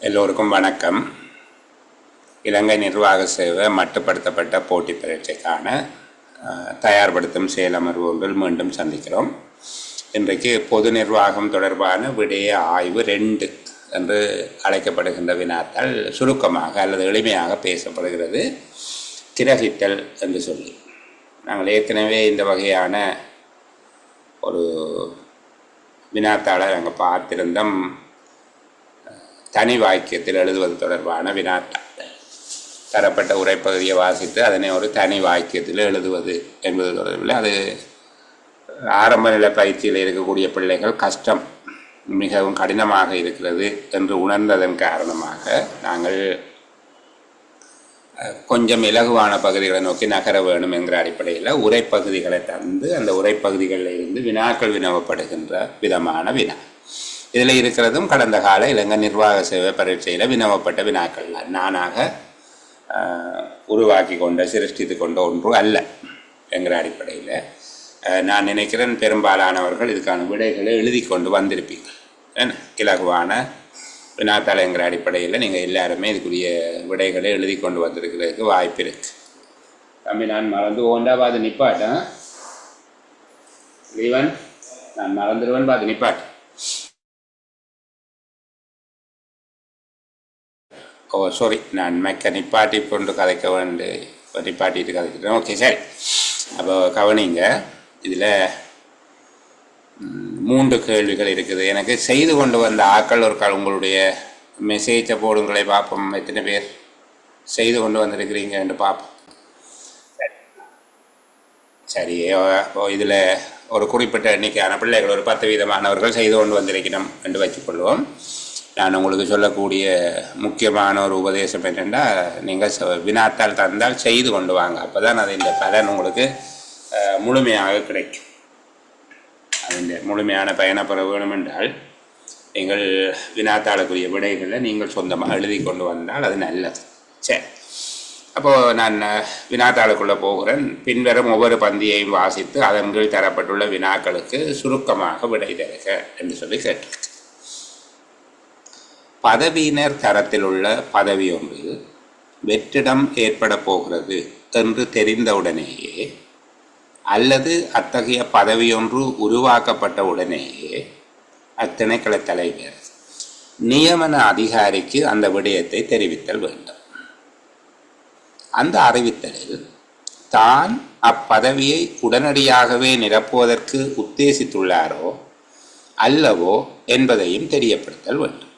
எல்லோருக்கும் வணக்கம். இலங்கை நிர்வாக சேவை மட்டுப்படுத்தப்பட்ட போட்டி பரீட்சைக்கான தயார்படுத்தும் செயலமர்வு ஒன்றில் மீண்டும் சந்திக்கிறோம். இன்றைக்கு பொது நிர்வாகம் தொடர்பான விடய ஆய்வு 2 என்று அழைக்கப்படுகின்ற வினாத்தால் சுருக்கமாக அல்லது எளிமையாக பேசப்படுகிறது, கிரகித்தல் என்று சொல்லி. நாங்கள் ஏற்கனவே இந்த வகையான ஒரு வினாத்தாளை நாங்கள் பார்த்திருந்தோம். தனி வாக்கியத்தில் எழுதுவது தொடர்பான வினாத்தாள், தரப்பட்ட உரைப்பகுதியை வாசித்து அதனை ஒரு தனி வாக்கியத்தில் எழுதுவது என்பது தொடர்பில் அது ஆரம்ப நிலை பயிற்சியில் இருக்கக்கூடிய பிள்ளைகள் கஷ்டம், மிகவும் கடினமாக இருக்கிறது என்று உணர்ந்ததன் காரணமாக நாங்கள் கொஞ்சம் இலகுவான பகுதிகளை நோக்கி நகர வேணும் என்கிற அடிப்படையில் உரைப்பகுதிகளை தந்து அந்த உரைப்பகுதிகளில் இருந்து வினாக்கள் வினவப்படுகின்ற விதமான வினா இதில் இருக்கிறதும் கடந்த கால இலங்கை நிர்வாக சேவை பரீட்சையில் வினவப்பட்ட வினாக்கள் நானாக உருவாக்கி கொண்ட சிருஷ்டித்து கொண்ட ஒன்று அல்ல என்கிற அடிப்படையில் நான் நினைக்கிறேன் பெரும்பாலானவர்கள் இதுக்கான விடைகளை எழுதி கொண்டு வந்திருப்பீர்கள். ஏன்னா இலகுவான வினாத்தாள் என்கிற அடிப்படையில் நீங்கள் எல்லாருமே இதுக்குரிய விடைகளை எழுதி கொண்டு வந்திருக்கிறதுக்கு வாய்ப்பு இருக்கு. தம்பி, நான் மறந்து ஓண்டா பாது நிப்பாட்டேன், லீவன் நான் மறந்துடுவேன், பாது நிப்பாட்டேன். ஓ சாரி, நான் நிப்பாட்டி கொண்டு கதைக்க வேண்டு நிப்பாட்டிட்டு கதைக்கிறேன். ஓகே சரி. அப்போ கவனிங்க, இதில் 3 கேள்விகள் இருக்குது. எனக்கு செய்து கொண்டு வந்த ஆக்கள் ஒரு உங்களுடைய மெசேஜை போடுங்களை பார்ப்போம். எத்தனை பேர் செய்து கொண்டு வந்திருக்கிறீங்க என்று பார்ப்போம். சரி, இதில் ஒரு குறிப்பிட்ட எண்ணிக்கையான பிள்ளைகள் ஒரு 10% செய்து கொண்டு வந்திருக்கணும் என்று வச்சுக்கொள்வோம். நான் உங்களுக்கு சொல்லக்கூடிய முக்கியமான ஒரு உபதேசம் என்னென்னா, நீங்கள் வினாத்தால் தந்தால் செய்து கொண்டு வாங்க. அப்போ தான் அது இந்த பலன் உங்களுக்கு முழுமையாக கிடைக்கும். அந்த முழுமையான பயனை பெற வேணும் என்றால் நீங்கள் வினாத்தாளுக்குரிய விடைகளில் நீங்கள் சொந்தமாக எழுதி கொண்டு வந்தால் அது நல்லது. சரி, அப்போது நான் வினாத்தாளுக்குள்ளே போகிறேன். பின்வரும் ஒவ்வொரு பந்தியையும் வாசித்து அதன் கீழ் தரப்பட்டுள்ள வினாக்களுக்கு சுருக்கமாக விடை தருக என்று சொல்லி கேட்டிருக்கேன். பதவியினர் தரத்தில் உள்ள பதவி ஒன்று வெற்றிடம் ஏற்பட போகிறது என்று தெரிந்தவுடனேயே அல்லது அத்தகைய பதவியொன்று உருவாக்கப்பட்ட உடனேயே அத்திணைக்கள தலைவர் நியமன அதிகாரிக்கு அந்த விடயத்தை தெரிவித்தல் வேண்டும். அந்த அறிவித்தலில் தான் அப்பதவியை உடனடியாகவே நிரப்புவதற்கு உத்தேசித்துள்ளாரோ அல்லவோ என்பதையும் தெரியப்படுத்தல் வேண்டும்.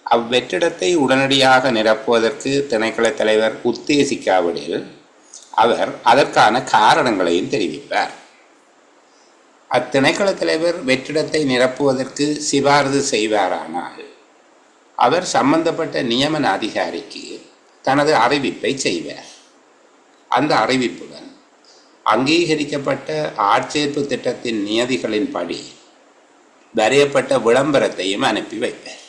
அவ்வெற்றிடத்தை உடனடியாக நிரப்புவதற்கு திணைக்கள தலைவர் உத்தேசிக்காவிடில் அவர் அதற்கான காரணங்களையும் தெரிவிப்பார். அத்திணைக்கள தலைவர் வெற்றிடத்தை நிரப்புவதற்கு சிபாரசு செய்வாரானால் அவர் சம்பந்தப்பட்ட நியமன அதிகாரிக்கு தனது அறிவிப்பை செய்வார். அந்த அறிவிப்புடன் அங்கீகரிக்கப்பட்ட ஆட்சேர்ப்பு திட்டத்தின் நியதிகளின்படி வரையப்பட்ட விளம்பரத்தையும் அனுப்பி வைப்பார்.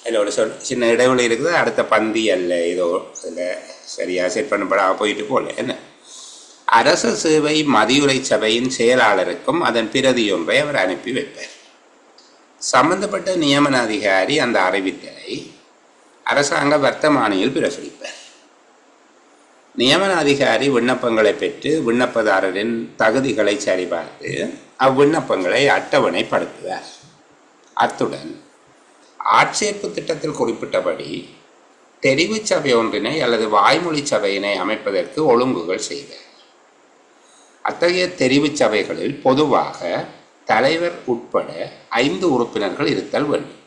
அதில் ஒரு சின்ன இடைவெளி இருக்குது. அடுத்த பந்தி அல்ல, ஏதோ அதில் சரியாக செட் பண்ணப்படாமல் போயிட்டு போகல. என்ன, அரச சேவை மதியுரை சபையின் செயலாளருக்கும் அதன் பிரதி ஒன்றை அவர் அனுப்பி வைப்பார். சம்பந்தப்பட்ட நியமன அதிகாரி அந்த அறிவித்தலை அரசாங்க வர்த்தமானியில் பிரசுரிப்பார். நியமன அதிகாரி விண்ணப்பங்களை பெற்று விண்ணப்பதாரரின் தகுதிகளை சரிபார்த்து அவ்விண்ணப்பங்களை அட்டவணைப்படுத்துவார். அத்துடன் ஆட்சேர்ப்பு திட்டத்தில் குறிப்பிட்டபடி தெரிவு சபை ஒன்றினை அல்லது வாய்மொழி சபையினை அமைப்பதற்கு ஒழுங்குகள் செய்வார். அத்தகைய தெரிவு சபைகளில் பொதுவாக தலைவர் உட்பட 5 உறுப்பினர்கள் இருத்தல் வேண்டும்.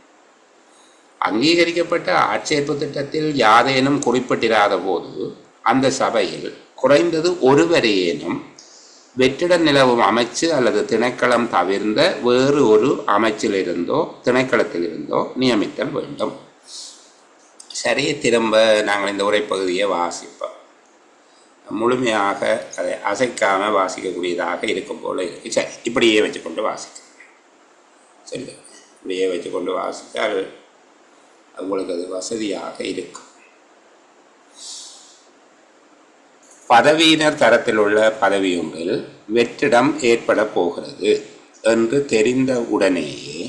அங்கீகரிக்கப்பட்ட ஆட்சேர்ப்பு திட்டத்தில் யாதேனும் குறிப்பிட்டிராத போது அந்த சபையில் குறைந்தது ஒருவரையேனும் வெற்றிட நிலவும் அமைச்சு அல்லது திணைக்களம் தவிர்ந்த வேறு ஒரு அமைச்சிலிருந்தோ திணைக்களத்திலிருந்தோ நியமித்தல் வேண்டும். சரி, திரும்ப நாங்கள் இந்த உரைப்பகுதியை வாசிப்போம். முழுமையாக அதை அசைக்காமல் வாசிக்கக்கூடியதாக இருக்கும் போல இருக்கு. சரி, இப்படியே வச்சுக்கொண்டு வாசிக்க. சரி, இப்படியே வச்சுக்கொண்டு வாசித்தால் உங்களுக்கு அது வசதியாக இருக்கும். பதவியினர் தரத்தில் உள்ள பதவியொன்றில் வெற்றிடம் ஏற்பட போகிறது என்று தெரிந்த உடனேயே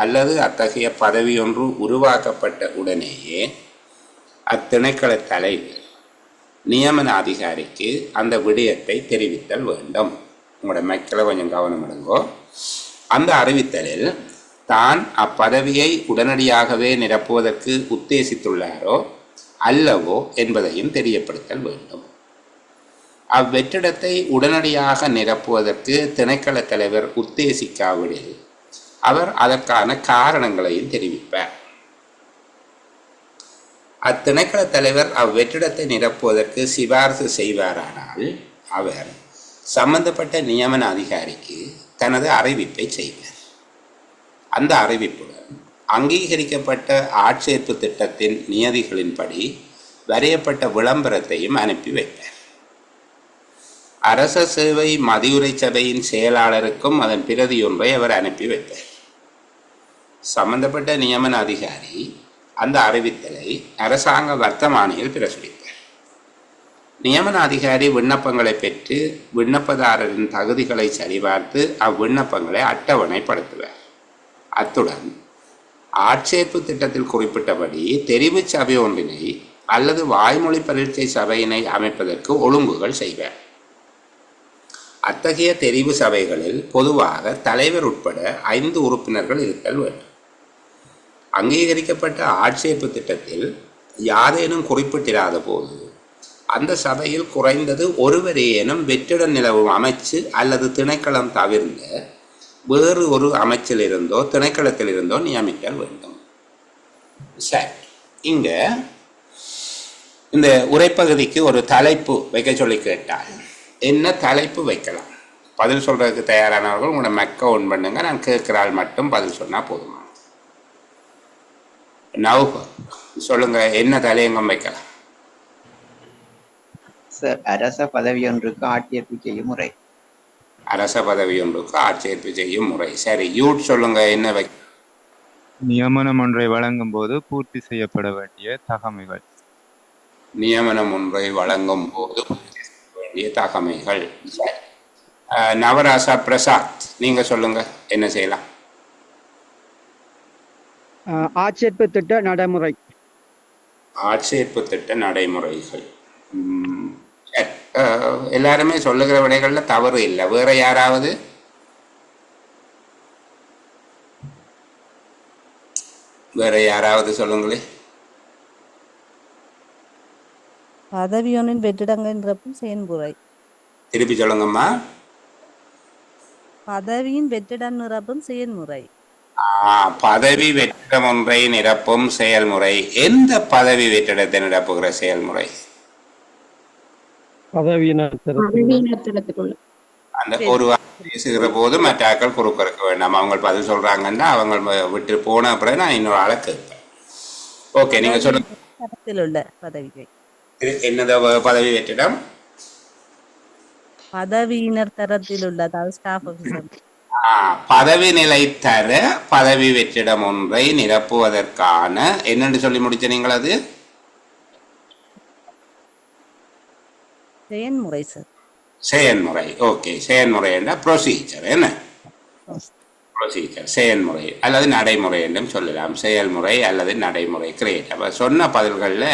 அல்லது அத்தகைய பதவி ஒன்று உருவாக்கப்பட்ட உடனேயே அத்திணைக்கள தலைவர் நியமன அதிகாரிக்கு அந்த விடயத்தை தெரிவித்தல் வேண்டும். உங்களோட மக்களை கொஞ்சம் கவனம் எடுங்கோ. அந்த அறிவித்தலில் தான் அப்பதவியை உடனடியாகவே நிரப்புவதற்கு உத்தேசித்துள்ளாரோ அல்லவோ என்பதையும் தெரியப்படுத்தல் வேண்டும். அவ்வெற்றிடத்தை உடனடியாக நிரப்புவதற்கு திணைக்கள தலைவர் உத்தேசிக்காவிடில் அவர் அதற்கான காரணங்களையும் தெரிவிப்பார். அத்திணைக்கள தலைவர் அவ்வெற்றிடத்தை நிரப்புவதற்கு சிபாரிசு செய்வாரானால் அவர் சம்பந்தப்பட்ட நியமன அதிகாரிக்கு தனது அறிவிப்பை செய்வார். அந்த அறிவிப்புடன் அங்கீகரிக்கப்பட்ட ஆட்சேர்ப்பு திட்டத்தின் நியதிகளின்படி வரையப்பட்ட விளம்பரத்தையும் அனுப்பி வைப்பார். அரச சேவை மதியுரை சபையின் செயலாளருக்கும் அதன் பிரதி ஒன்றை அவர் அனுப்பி வைப்பார். சம்பந்தப்பட்ட நியமன அதிகாரி அந்த அறிவித்தலை அரசாங்க வர்த்தமானியில் பிரசுரிப்பார். நியமன அதிகாரி விண்ணப்பங்களை பெற்று விண்ணப்பதாரரின் தகுதிகளை சரிபார்த்து அவ்விண்ணப்பங்களை அட்டவணைப்படுத்துவார். அத்துடன் ஆட்சேர்ப்பு திட்டத்தில் குறிப்பிட்டபடி தெரிவு சபை ஒன்றினை அல்லது வாய்மொழி பரீட்சை சபையினை அமைப்பதற்கு ஒழுங்குகள் செய்வார். அத்தகைய தெரிவு சபைகளில் பொதுவாக தலைவர் உட்பட 5 உறுப்பினர்கள் இருத்தல் வேண்டும். அங்கீகரிக்கப்பட்ட ஆட்சேர்ப்பு திட்டத்தில் யாரேனும் குறிப்பிட்டிராத போது அந்த சபையில் குறைந்தது ஒருவரேனும் வெற்றிட நிலவும் அமைச்சு அல்லது திணைக்களம் தவிர்ந்த வேறு ஒரு அமைச்சிலிருந்தோ திணைக்களத்திலிருந்தோ நியமித்தல் வேண்டும். சரி, இங்க இந்த உரைப்பகுதிக்கு ஒரு தலைப்பு வைக்க சொல்லி கேட்டால் என்ன தலைப்பு வைக்கலாம்? பதில் சொல்றதுக்கு தயாரானவர்கள் உங்களோட மெக்க ஒன் பண்ணுங்க. நான் கேட்கிறாள் மட்டும் பதில் சொன்னா போதுமா? நவ் சொல்லுங்க, என்ன தலையங்கம் வைக்கலாம்? சார், அரச பதவி ஒன்றுக்கு ஆட்சேர்ப்பு செய்யும் முறை. அரச பதவி ஒன்றுக்கு ஆட்சேர்ப்பு செய்யும் முறை. சரி, யூட் சொல்லுங்க, என்ன வைக்க? நியமனம் ஒன்றை வழங்கும் போது பூர்த்தி செய்யப்பட வேண்டிய தகமைகள். நியமனம் ஒன்றை வழங்கும் போது வேண்டிய தகமைகள். சரி, நவராசா பிரசாத் நீங்க சொல்லுங்க, என்ன செய்யலாம்? ஆட்சேர்ப்பு திட்ட நடைமுறை. ஆட்சேர்ப்பு திட்ட நடைமுறைகள். எல்லாருமே சொல்லுகிற விடைகள்ல தவறு இல்லை. வேற யாராவது? வேற யாராவது சொல்லுங்களே. பதவியொன்றின் வெற்றிடங்கள் நிரப்பும் செயல்முறை. திருப்பி சொல்லுங்கம்மா. பதவியின் வெற்றிடம் நிரப்பும் செயல்முறை. பதவி வெற்றிடம் ஒன்றை நிரப்பும் செயல்முறை. எந்த பதவி வெற்றிடத்தை நிரப்புகிற செயல்முறை? அந்த ஒரு பேசுகிற போது மற்ற ஆக்கள் குறுக்க வேண்டாம். அவங்க பதில் சொல்றாங்கன்னா அவங்க விட்டு போன அப்புறம் நான் இன்னொரு ஆளை கேட்பேன். ஓகே, நீங்க சொல்லுங்க. உள்ள பதவிகள் என்னது பதவி வெற்றிடம்? பதவியினர் தரத்தில் உள்ள, அதாவது ஸ்டாஃப் ஆபீசர். பதவி நிலை தர பதவி வெற்றிடம் ஒன்றை நிரப்புவதற்கான என்னென்று சொல்லி முடிச்ச நீங்கள்? அது செயல்முறை சார். செயல்முறை. ஓகே, செயல்முறை என்ற ப்ரொசீஜர். என்ன ப்ரொசீஜர்? செயல்முறை அல்லது நடைமுறை என்றும் சொல்லலாம். செயல்முறை அல்லது நடைமுறை. கிரேட். அப்ப சொன்ன பதில்களில்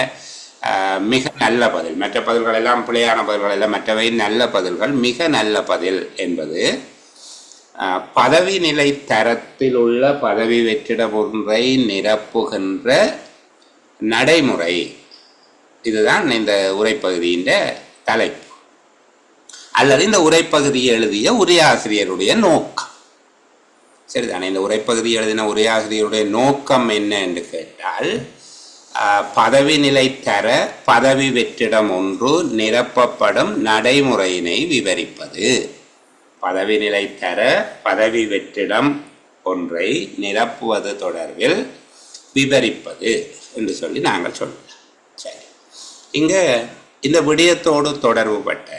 மிக நல்ல பதில், மற்ற பதில்கள் எல்லாம் பிழையான பதில்கள் எல்லாம், மற்றவை நல்ல பதில்கள். மிக நல்ல பதில் என்பது பதவி நிலை தரத்தில் உள்ள பதவி வெற்றிடம் ஒன்றை நிரப்புகின்ற நடைமுறை. இதுதான் இந்த உரைப்பகுதியின் தலைப்பு அல்லது இந்த உரைப்பகுதியை எழுதிய உரையாசிரியருடைய நோக்கம். சரிதானே? இந்த உரைப்பகுதி எழுதின உரையாசிரியருடைய நோக்கம் என்ன என்று கேட்டால், பதவி நிலை தர பதவி வெற்றிடம் ஒன்று நிரப்பப்படும் நடைமுறையினை விவரிப்பது. பதவி நிலை தர பதவி வெற்றிடம் ஒன்றை நிரப்புவது தொடர்பில் விவரிப்பது என்று சொல்லி நாங்கள் சொல்லலாம். சரி, இங்க இந்த விடயத்தோடு தொடர்புபட்ட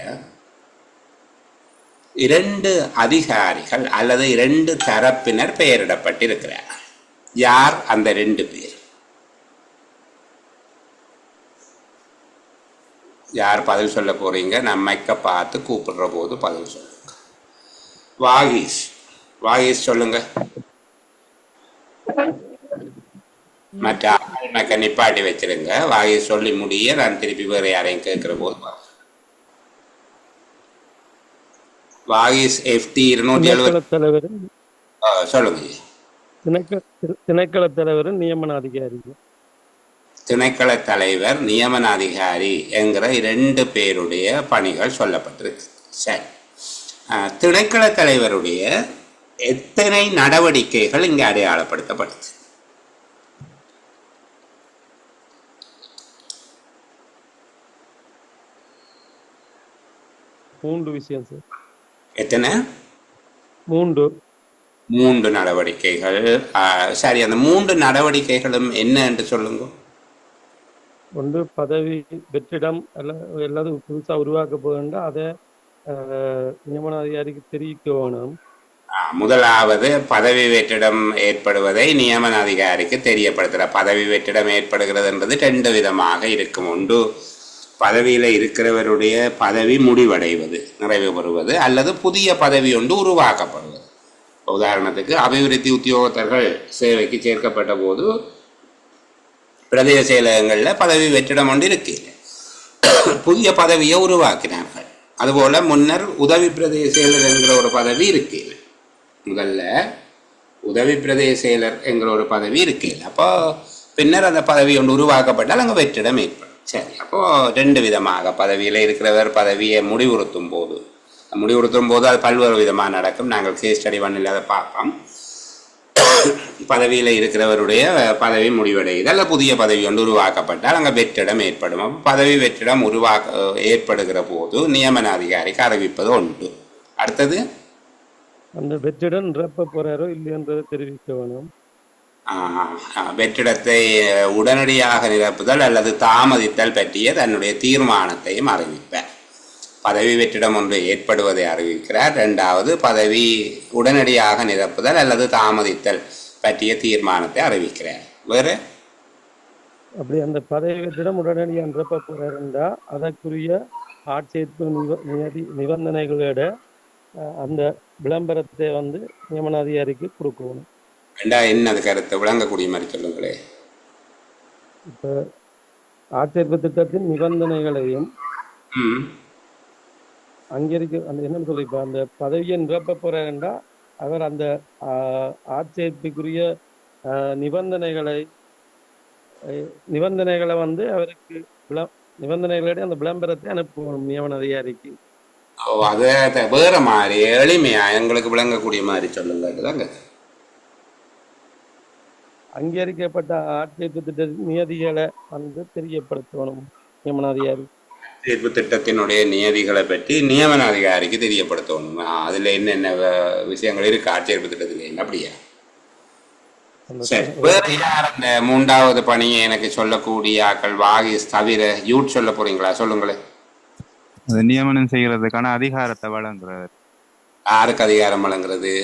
2 அதிகாரிகள் அல்லது 2 தரப்பினர் பெயரிடப்பட்டிருக்கிறார்கள். யார் அந்த 2 பேர்? யார் பதில் சொல்ல போறீங்க? நான் மைக்க பார்த்து கூப்பிடுற போது பதில் சொல்லுங்க. வாகீஸ் சொல்லுங்க. மற்ற ஆள்மக்க நிப்பாட்டி வச்சிருங்க. வாயை சொல்லி முடிய நான் திருப்பி வேறு யாரையும் கேட்கிற போது வாகிஸ் FT 270 தலைவர் சொல்லுங்க. திணைக்கள தலைவர் நியமன அதிகாரி. திணைக்கள தலைவர் நியமன அதிகாரி என்கிற 2 பேருடைய பணிகள் சொல்லப்பட்டிருக்கு. சரி, திணைக்கள தலைவருடைய எத்தனை நடவடிக்கைகள் இங்கே அடையாளப்படுத்தப்படுது? மூன்று விஷயம் சார். எத்தனை? 3 நடவடிக்கைகள். சரி, அந்த 3 நடவடிக்கைகளும் என்ன என்று சொல்லுங்க. ஒன்று பதவி வெற்றிடம் எல்லாது புதுசா உருவாக்க போகின்ற அதை நியமன அதிகாரிக்கு தெரிவிக்க வேணும். முதலாவது பதவி வெற்றிடம் ஏற்படுவதை நியமன அதிகாரிக்கு தெரியப்படுத்துகிற. பதவி வெற்றிடம் ஏற்படுகிறது என்பது 2 விதமாக இருக்கும். ஒன்று பதவியில் இருக்கிறவருடைய பதவி முடிவடைவது, நிறைவு பெறுவது, அல்லது புதிய பதவி ஒன்று உருவாக்கப்படுவது. உதாரணத்துக்கு அபிவிருத்தி உத்தியோகத்தர்கள் சேவைக்கு சேர்க்கப்பட்ட போது பிரதேச செயலகங்களில் பதவி வெற்றிடம் ஒன்று இருக்கு, புதிய பதவியை உருவாக்கினார்கள். அதுபோல முன்னர் உதவி பிரதேச செயலர் என்கிற ஒரு பதவி இருக்கு. முதல்ல உதவி பிரதேச செயலர் என்கிற ஒரு பதவி இருக்கு. அப்போ பின்னர் அந்த பதவி ஒன்று உருவாக்கப்பட்டால் அங்கே வெற்றிடம் ஏற்படும். சரி, அப்போது 2 விதமாக பதவியில் இருக்கிறவர் பதவியை முடிவுறுத்தும் போது அது பல்வேறு விதமாக நடக்கும். நாங்கள் கேஸ் ஸ்டடி பண்ணல அதை பார்ப்போம். பதவியில் இருக்கிறவருடைய பதவி முடிவடையுது அல்ல புதிய பதவி ஒன்று உருவாக்கப்பட்டால் அங்கே வெற்றிடம் ஏற்படும். அப்போ பதவி வெற்றிடம் ஏற்படுகிற போது நியமன அதிகாரிக்கு அறிவிப்பது உண்டு. அடுத்தது அந்த வெற்றிடம் நிரப்ப போறாரோ இல்லையன்றதை தெரிவிக்க வேணும். வெற்றிடத்தை உடனடியாக நிரப்புதல் அல்லது தாமதித்தல் பற்றிய தன்னுடைய தீர்மானத்தையும் அறிவிப்பார். பதவி வெற்றிடம் ஒன்று ஏற்படுவதை அறிவிக்கிறார். 2வது பதவி உடனடியாக நிரப்புதல் அல்லது தாமதித்தல் பற்றிய தீர்மானத்தை அறிவிக்கிறார். வேறு அப்படி அந்த பதவி வெற்றிடம் உடனடியாக நிரப்ப போறாருண்டா அதற்குரிய ஆட்சேர்ப்பு நிபந்தனைகளோட அந்த விளம்பரத்தை நியமன அதிகாரிக்கு கொடுக்கணும். என்னது கருத்தை விளங்கக்கூடிய மாதிரி சொல்லுங்களே. இப்போ ஆட்சேர்ப்பு திட்டத்தின் நிபந்தனைகளையும் அங்கீகரிக்க என்னன்னு சொல்லி இப்போ அந்த பதவியை நிரப்ப போறாருண்டா அவர் அந்த ஆட்சேர்ப்புக்குரிய நிபந்தனைகளை அவருக்கு நிபந்தனைகளோட அந்த விளம்பரத்தை அனுப்புவோம் நியமன அதிகாரிக்கு. அதை வேற மாதிரி எளிமையா எங்களுக்கு விளங்கக்கூடிய மாதிரி சொல்லுங்க. அங்கீகரிக்கப்பட்ட ஆட்சேர்ப்பு திட்டத்தின் நியதிகளை தெரியப்படுத்தணும் நியமன அதிகாரி. தேர்வு திட்டத்தினுடைய நியதிகளை பற்றி நியமன அதிகாரிக்கு தெரியப்படுத்தணும். அதுல என்னென்ன விஷயங்கள் இருக்கு ஆட்சேர்ப்பு திட்டத்தில் அப்படியா? சரி, வேற யார் அந்த 3வது பணியை எனக்கு சொல்லக்கூடிய ஆக்கள் வாகிஸ் தவிர யூட் சொல்ல போறீங்களா? சொல்லுங்களேன். நியமனம் செய்யறதுக்கான அதிகாரத்தை வழங்குறாரு. யாருக்கு அதிகாரம் வழங்குறது?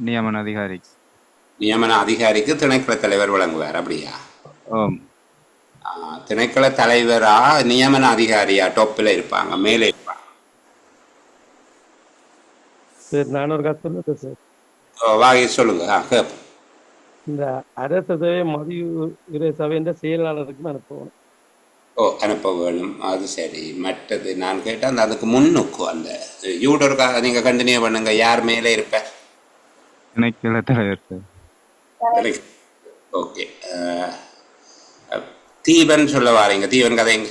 நியமன அதிகாரிக்கு. நியமன அதிகாரிக்கு திணைக்கள தலைவர் வழங்குவார். அப்படியா? திணைக்கள தலைவரா நியமன அதிகாரியா டொப்பில் இருப்பாங்க, மேலே இருப்பாங்க. நான் ஒரு கஷ்டம் சார். வாகி சொல்லுங்க. இந்த அரசு மதிய சபையின் செயலாளருக்கு அனுப்பணும். அனுப்ப வேணும். அது சரி. மற்றது நான் கேட்டேன் அந்த அதுக்கு முன்னுக்கும் அந்த யூடருக்காக நீங்க கண்டினியூ பண்ணுங்க. யார் மேலே இருப்ப? திணைக்கள தலைவர். ஓகே, தீபன் சொல்ல வாரீங்க. தீபன் கதைங்க.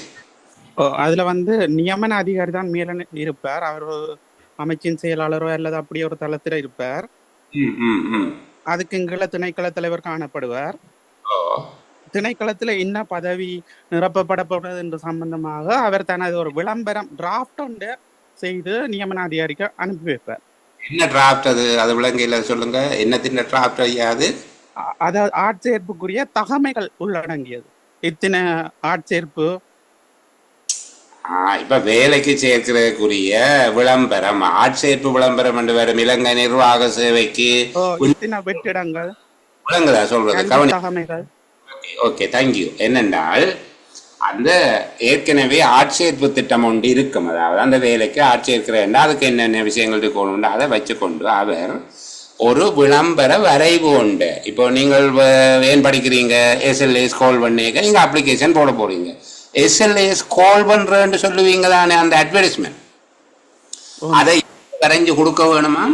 அதுல நியமன அதிகாரி தான் மேல இருப்பார். அவர் அமைச்சின் செயலாளரோ அல்லது அப்படி ஒரு தளத்துல இருப்பார். அதுக்கு கீழே திணைக்கள தலைவர் காணப்படுவார். திணைக்களத்துல என்ன பதவி நிரப்பப்படப்படுறது என்று சம்பந்தமாக அவர் தனது ஒரு விளம்பரம் டிராஃப்ட் ஒன்று செய்து நியமன அதிகாரிக்கு அனுப்பி வைப்பார். என்ன டிராஃப்ட்? அது விளங்கையில சொல்லுங்க. என்னத்தின் டிராஃப்ட் ஐயாது? அதாவது ஆட்சேர்ப்புக்குரிய தகமைகள் உள்ளடங்கியது. இத்தனை ஆட்சேர்ப்பு. இப்ப வேலைக்கு சேர்க்கிறதுக்குரிய விளம்பரம், ஆட்சேர்ப்பு விளம்பரம் என்று வரும். இலங்கை நிர்வாக சேவைக்கு இத்தனை வெற்றிடங்கள் விளங்குதா சொல்றது? தகமைகள். Okay, thank you. என்னென்றால் அந்த ஏற்கனவே ஆட்சேர்ப்பு திட்டம் ஒன்று இருக்கும். அதாவது அந்த வேலைக்கு ஆட்சேர்க்கிறேன் அதுக்கு என்னென்ன விஷயங்கள் இருக்கணும்னு அதை வச்சுக்கொண்டு அவர் ஒரு விளம்பர வரைவு உண்டு. இப்போ நீங்கள் ஏன் படிக்கிறீங்க, எஸ்எல்ஏஸ் கால் பண்ணீங்க, நீங்கள் அப்ளிகேஷன் போட போறீங்க. எஸ்எல்ஏஸ் கால் பண்றேன்னு சொல்லுவீங்க தானே அந்த அட்வர்டைஸ்மெண்ட், அதை வரைஞ்சு கொடுக்க வேணுமா?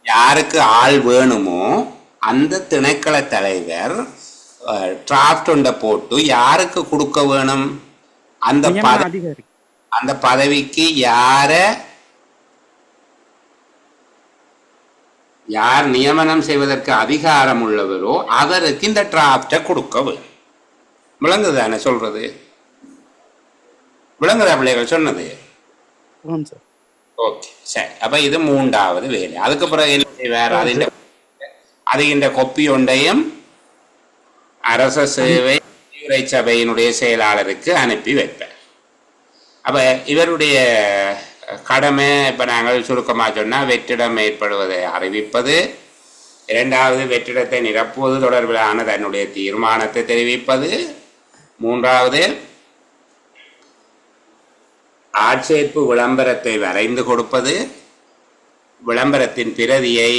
யாருக்கு ஆள் வேணுமோ அந்த திணைக்கள தலைவர் டிராஃப்ட் ஒன்றை போட்டு யாருக்கு கொடுக்க வேணும், அந்த பதவிக்கு யார் நியமனம் செய்வதற்கு அதிகாரம் உள்ளவரோ அவருக்கு இந்த டிராப்டை கொடுக்க வேணும். விளங்குதானே சொல்றது? விளங்குதா பிள்ளைகள் சொன்னது? ஓகே, சரி. அப்ப இது 3வது வேலை. அதுக்கு பிறகு என்ன செய்வார்? அது கொப்பி ஒன்றையும் அரச சேவை சபையினுடைய செயலாளருக்கு அனுப்பி வைப்பார். அப்ப இவருடைய கடமை இப்ப நாங்கள் சுருக்கமாக சொன்னால் வெற்றிடம் ஏற்படுவதை அறிவிப்பது, 2வது வெற்றிடத்தை நிரப்புவது தொடர்பிலான தன்னுடைய தீர்மானத்தை தெரிவிப்பது, 3வது ஆட்சேர்ப்பு விளம்பரத்தை வரைந்து கொடுப்பது, விளம்பரத்தின் பிரதியை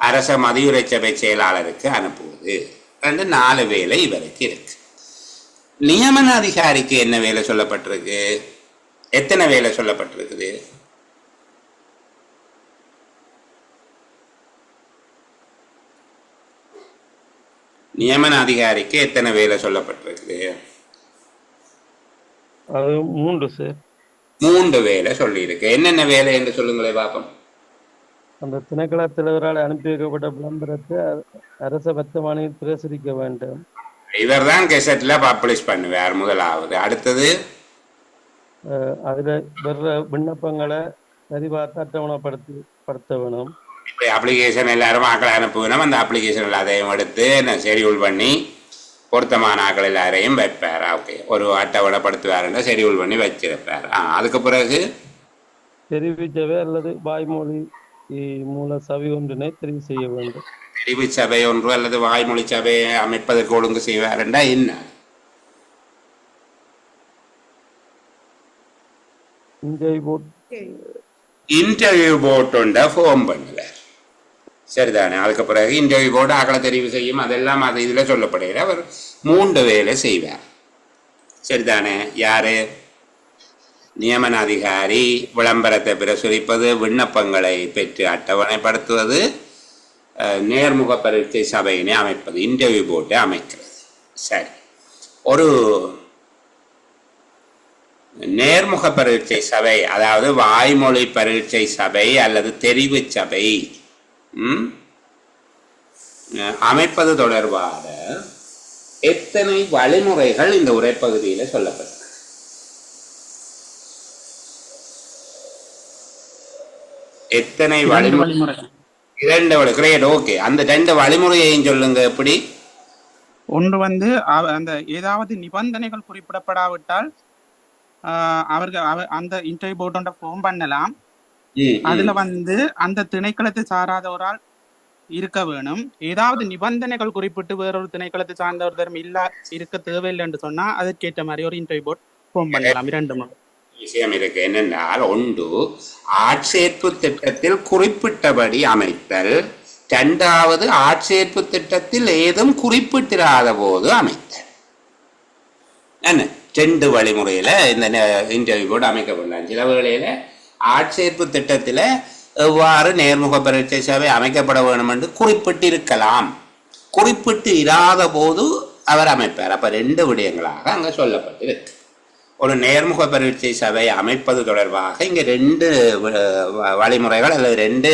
அரச மதியுரை சபை செயலாளருக்கு அனுப்புவது. 4 வேலை இவருக்கு இருக்கு. நியமன அதிகாரிக்கு என்ன வேலை சொல்லப்பட்டிருக்கு? எத்தனை வேலை சொல்லப்பட்டிருக்குது? நியமன அதிகாரிக்கு எத்தனை வேலை சொல்லப்பட்டிருக்குது? அது 3 சார். 3 வேலை சொல்லி இருக்கு. என்னென்ன வேலை என்று சொல்லுங்களே பாப்போம். அந்த திணைக்கள தலைவரால் அனுப்பி வைக்கப்பட்ட விளம்பரத்தை அரச வர்த்தமானியில் பிரசுரிக்க வேண்டும். இவர் தான் கெசட்ல பப்ளிஷ் பண்ணுவார் முதலாவது. அடுத்தது அதுல வர்ற விண்ணப்பங்களை சரிபார்த்து அட்டவணைப்படுத்த வேணும். இப்படி அப்ளிகேஷன் எல்லாரும் ஆக்களை அனுப்புவேணும். அந்த அப்ளிகேஷன் அதையும் எடுத்து ஷெடியூல் பண்ணி பொருத்தமான ஆக்கள் எல்லாரையும் வைப்பார். ஓகே, ஒரு அட்டவணைப்படுத்துவாருன்னா ஷெடியூல் பண்ணி வச்சிருப்பார். அதுக்கு பிறகு தெரிவிச்சவை அல்லது வாய்மொழி மூல சபை ஒன்றினை தெரிவு செய்ய வேண்டும். தெரிவு சபை ஒன்று அல்லது வாய்மொழி சபையை அமைப்பதற்கு ஒழுங்கு செய்வாருண்டா என்ன? இன்டர்வியூ போர்ட் ஃபார்ம் பண்ணுவார். சரிதானே? அதுக்கு பிறகு இன்டர்வியூ போர்டு ஆக்களை தெரிவு செய்யும். அதெல்லாம் அது இதில் சொல்லப்படுகிற அவர் 3 வேலை செய்வார். சரிதானே? யாரு? நியமன அதிகாரி விளம்பரத்தை பிரசுரிப்பது, விண்ணப்பங்களை பெற்று அட்டவணைப்படுத்துவது, நேர்முக பரீட்சை சபையினை அமைப்பது, இன்டர்வியூ போர்ட்டை அமைக்கிறது. சரி, ஒரு நேர்முக பரீட்சை சபை, அதாவது வாய்மொழி பரீட்சை சபை அல்லது தெரிவு சபை அமைப்பது தொடர்பாக எத்தனை வழிமுறைகள் இந்த உரைப்பகுதியில் சொல்லப்பட்டன? எத்தனை வழிமுறை? 2 கிரேட். ஓகே, அந்த 2 வழிமுறையையும் சொல்லுங்க. எப்படி? ஒன்று அந்த ஏதாவது நிபந்தனைகள் குறிப்பிடப்படாவிட்டால் அவர்கள் அந்த இன்டர்வியூ போர்டு ஃபார்ம் பண்ணலாம். அதுல அந்த திணைக்களத்தை சாராதவரால் இருக்க வேணும். ஏதாவது நிபந்தனைகள் குறிப்பிட்டு வேறொரு திணைக்களத்தை சார்ந்தவர் இருக்க தேவையில்லை என்று சொன்னா அதற்கேற்ற மாதிரி ஒரு இன்டர்வியூ போர்டு ஃபார்ம் பண்ணலாம். 2 விஷயம் இருக்கு. என்னென்றால், 1 ஆட்சேர்ப்பு திட்டத்தில் குறிப்பிட்டபடி அமைத்தல், 2வது ஆட்சேர்ப்பு திட்டத்தில் ஏதும் குறிப்பிட்டிராத போது அமைத்தல். என்ன 2 வழிமுறையில இந்த இன்டர்வியூ போர்டு அமைக்கப்படலாம். சில வேளையில ஆட்சேர்ப்பு திட்டத்தில் எவ்வாறு நேர்முக பரீட்சை சபை அமைக்கப்பட வேண்டும் என்று குறிப்பிட்டிருக்கலாம், குறிப்பிட்டு இராத போது அவர் அமைப்பார். அப்ப 2 விடயங்களாக அங்க சொல்லப்பட்டிருக்கு. ஒரு நேர்முக பரீட்சை சபை அமைப்பது தொடர்பாக இங்க 2 வழிமுறைகள் அல்லது 2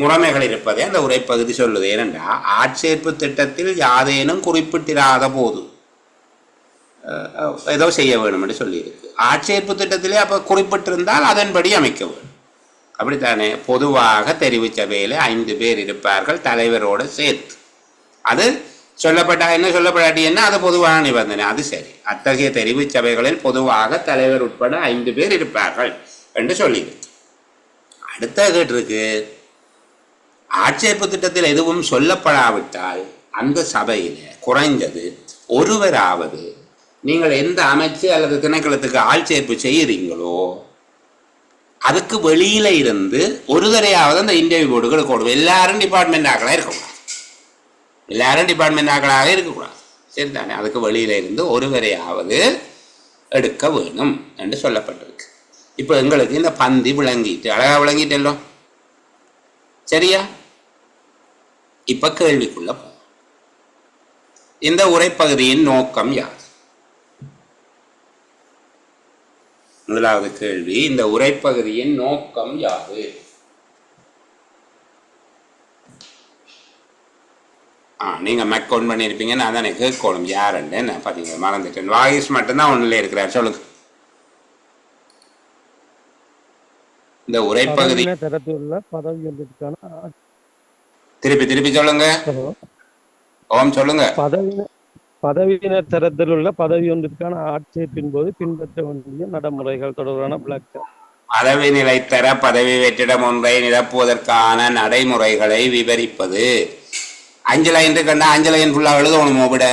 முறைமைகள் இருப்பதை அந்த உரைப்பகுதி சொல்லுது. ஏனென்றால், ஆட்சேர்ப்பு திட்டத்தில் யாதேனும் குறிப்பிட்டிராத போது ஏதோ செய்ய வேணும் என்று சொல்லியிருக்கு. ஆட்சேர்ப்பு திட்டத்திலே அப்ப குறிப்பிட்டிருந்தால் அதன்படி அமைக்க வேண்டும். அப்படித்தானே? பொதுவாக தெரிவு சபையில 5 பேர் இருப்பார்கள் தலைவரோடு சேர்த்து. அது சொல்லப்பட்டா என்ன, சொல்லப்படாட்டி என்ன, அது பொதுவான நிபந்தனை. அது சரி. அத்தகைய தெரிவு சபைகளில் பொதுவாக தலைவர் உட்பட 5 பேர் இருப்பார்கள் என்று சொல்லியிருக்கு. அடுத்த கேட்டிருக்கு, ஆட்சேர்ப்பு திட்டத்தில் எதுவும் சொல்லப்படாவிட்டால் அந்த சபையில குறைஞ்சது ஒருவராவது நீங்கள் எந்த அமைச்சு அல்லது திணைக்களத்துக்கு ஆட்சேர்ப்பு செய்கிறீங்களோ அதுக்கு வெளியில இருந்து ஒரு தடையாவது அந்த இன்டர்வியூ போர்டுகள் கொடுக்கும். எல்லாரும் டிபார்ட்மெண்ட் ஆக்களாக இருக்கக்கூடாது, எல்லாரும் டிபார்ட்மெண்ட் ஆக்களாக இருக்கக்கூடாது, சரிதானே? அதுக்கு வெளியில இருந்து ஒருவரையாவது எடுக்க வேணும் என்று சொல்லப்பட்டிருக்கு. இப்போ எங்களுக்கு இந்த பந்தி விளங்கிட்டு அழகா விளங்கிட்டല്ലോ, சரியா? இப்ப கேள்விக்குள்ள போ. இந்த உரைப்பகுதியின் நோக்கம் யாது? முதலாவது கேள்வி, இந்த உரைப்பகுதியின் நோக்கம் யாது? நீங்க மேக்கவுண்ட் பண்ணியிருப்பீங்க, நான் தானே கேட்கணும் யாருன்னு. என்ன பார்த்தீங்க, மறந்துட்டேன். வாகிஸ் மட்டும்தான் ஒன்றில் இருக்கிறார். சொல்லுங்க. இந்த உரைப்பகுதி திருப்பி சொல்லுங்க. ஓம் சொல்லுங்க. பதவியினர் தரத்தில் உள்ள பதவி ஒன்றிற்கான ஆட்சேர்ப்பின் போது பின்பற்ற வேண்டிய நடைமுறைகள் தொடர்பான விளக்கம். பதவி நிலைத்தர பதவி வெற்றிடம் ஒன்றை நிரப்புவதற்கான நடைமுறைகளை விவரிப்பது. 5 லைன் கண்டா 5 லைன் ஃபுல்லா எழுதணும். விட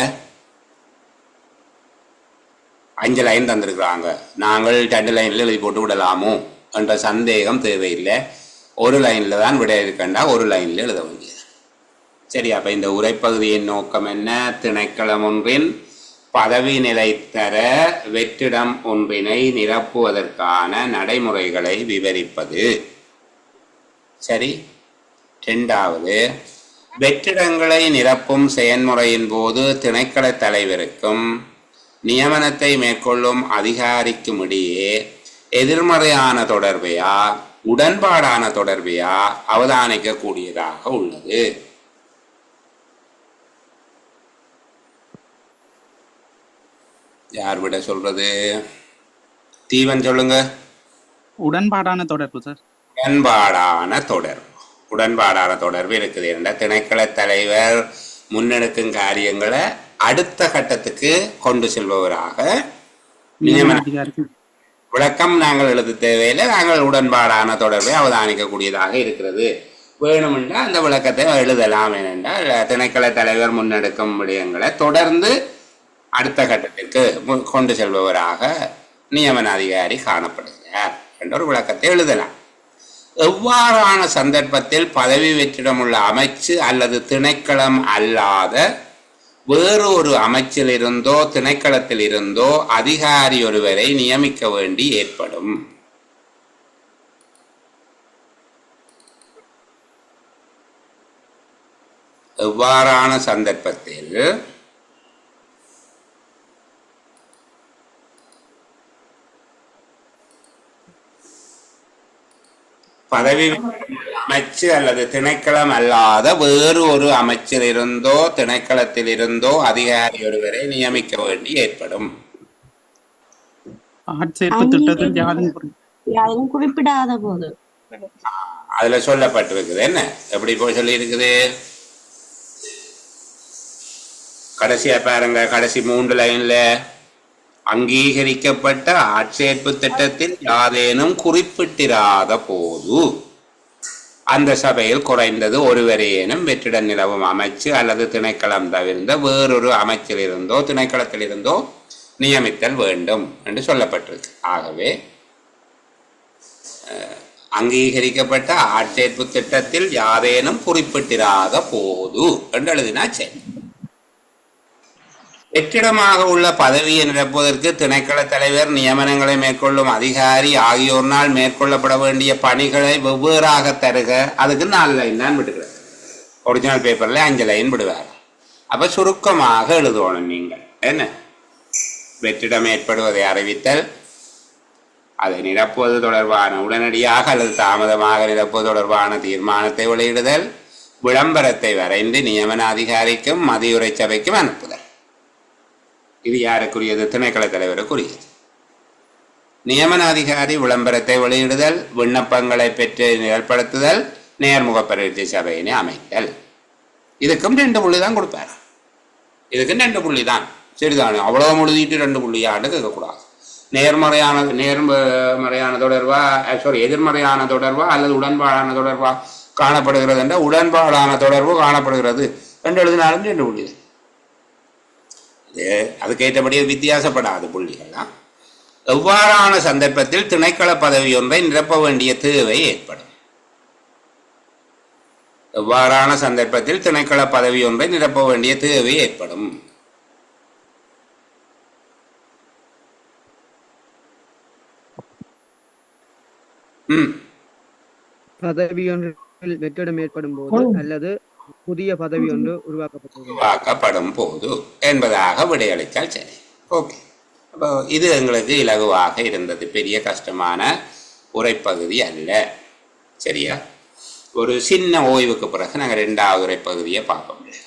5 லைன் தந்திருக்கிறாங்க, நாங்கள் 2 லைன்ல எழுதி போட்டு விடலாமோ என்ற சந்தேகம் தேவையில்லை. 1 லைன்ல தான் விட இருக்கண்டா 1 லைன்ல எழுத வேண்டியது. சரி, அப்ப இந்த உரைப்பகுதியின் நோக்கம் என்ன? திணைக்களம் ஒன்றின் பதவி நிலைத்தர வெற்றிடம் ஒன்றினை நிரப்புவதற்கான நடைமுறைகளை விவரிப்பது. சரி. 2வது, வெற்றிடங்களை நிரப்பும் செயல்முறையின் போது திணைக்கள தலைவருக்கும் நியமனத்தை மேற்கொள்ளும் அதிகாரிக்கும் இடையே எதிர்மறையான தொடர்பையா உடன்பாடான தொடர்பையா அவதானிக்க கூடியதாக உள்ளது. யார் விட சொல்றது? தீவன் சொல்லுங்க. உடன்பாடான தொடர்பு சார். உடன்பாடான தொடர்பு இருக்குது என்றால் திணைக்கள தலைவர் முன்னெடுக்கும் காரியங்களை அடுத்த கட்டத்துக்கு கொண்டு செல்பவராக நியமன விளக்கம் நாங்கள் எழுத தேவையில்லை. நாங்கள் உடன்பாடான தொடர்பை அவதானிக்கக்கூடியதாக இருக்கிறது. வேணுமென்றால் அந்த விளக்கத்தை எழுதலாம். ஏனென்றால் திணைக்கள தலைவர் முன்னெடுக்கும் விடயங்களை தொடர்ந்து அடுத்த கட்டத்திற்கு கொண்டு செல்பவராக நியமன அதிகாரி காணப்படுகிறார் என்ற ஒரு விளக்கத்தை எழுதலாம். எவ்வாறான சந்தர்ப்பத்தில் பதவி வெற்றிடம் உள்ள அமைச்சு அல்லது திணைக்களம் அல்லாத வேறு ஒரு அமைச்சில் இருந்தோ திணைக்களத்தில் இருந்தோ அதிகாரி ஒருவரை நியமிக்க வேண்டி ஏற்படும்? எவ்வாறான சந்தர்ப்பத்தில் பதவி அமைச்சு அல்லது திணைக்களம் அல்லாத வேறு ஒரு அமைச்சில் இருந்தோ திணைக்களத்தில் இருந்தோ அதிகாரி ஒருவரை நியமிக்க வேண்டி ஏற்படும். ஆட்சேர்ப்பு திட்டத்தில் யாரும் குறிப்பிடாத போது அதுல சொல்லப்பட்டிருக்குது. என்ன எப்படி போய் சொல்லி இருக்குது? கடைசியா பாருங்க, கடைசி 3 லைன்ல அங்கீகரிக்கப்பட்ட ஆட்சேர்ப்பு திட்டத்தில் யாதேனும் குறிப்பிட்டிராத போது அந்த சபையில் குறைந்தது ஒருவரேனும் வெற்றிட நிலவும் அமைச்சு அல்லது திணைக்களம் தவிர்ந்த வேறொரு அமைச்சிலிருந்தோ திணைக்களத்திலிருந்தோ நியமித்தல் வேண்டும் என்று சொல்லப்பட்டிருக்கு. ஆகவே அங்கீகரிக்கப்பட்ட ஆட்சேர்ப்பு திட்டத்தில் யாதேனும் குறிப்பிட்டிராத போது என்று எழுதினா சரி. வெற்றிடமாக உள்ள பதவியை நிரப்புவதற்கு திணைக்கள தலைவர் நியமனங்களை மேற்கொள்ளும் அதிகாரி ஆகியோர்னால் மேற்கொள்ளப்பட வேண்டிய பணிகளை வெவ்வேறாக தருக. அதுக்கு 4 லைன் தான் விடுகிறார். ஒரிஜினல் பேப்பர்ல 5 லைன் விடுவார். அப்ப சுருக்கமாக எழுதணும். நீங்கள் என்ன? வெற்றிடம் ஏற்படுவதை அறிவித்தல், அதை நிரப்புவது தொடர்பான உடனடியாக அல்லது தாமதமாக நிரப்புவது தொடர்பான தீர்மானத்தை வெளியிடுதல், விளம்பரத்தை வரைந்து நியமன அதிகாரிக்கும் மதியுரை சபைக்கும் அனுப்புதல். இது யாருக்குரியது? திணைக்கள தலைவருக்குரியது. நியமன அதிகாரி விளம்பரத்தை வெளியிடுதல், விண்ணப்பங்களை பெற்று நிரல்படுத்துதல், நேர்முக பரீட்சை சபையினை அமைத்தல். இதுக்கும் 2 புள்ளி தான் கொடுப்பார். இதுக்கும் 2 புள்ளி தான். சரிதானே? அவ்வளவு எழுதிட்டு 2 புள்ளியாண்டு கேட்கக்கூடாது. நேர்மறையான தொடர்பா எதிர்மறையான தொடர்பா அல்லது உடன்பாடான தொடர்பா காணப்படுகிறது என்ற உடன்பாடான தொடர்பு காணப்படுகிறது என்று எழுதினாலும் 2 புள்ளி. அதுக்கேற்றபடியே வித்தியாசப்படாத புள்ளிகள்லாம். எவ்வாறான சந்தர்ப்பத்தில் திணைக்கள பதவி ஒன்றை நிரப்ப வேண்டிய தேவை ஏற்படும்? எவ்வாறான சந்தர்ப்பத்தில் திணைக்கள பதவி ஒன்றை நிரப்ப வேண்டிய தேவை ஏற்படும்? பதவி ஒன்றில் வெற்றிடம் ஏற்படும் போது அல்லது புதிய பதவி ஒன்று உருவாக்கப்படும் போது என்பதாக விடையளித்தால் சரி. ஓகே, அப்போ இது எங்களுக்கு இலகுவாக இருந்தது, பெரிய கஷ்டமான உரைப்பகுதி அல்ல. சரியா? ஒரு சின்ன ஓய்வுக்கு பிறகு நாங்கள் 2வது உரைப்பகுதியை பார்க்க முடியாது.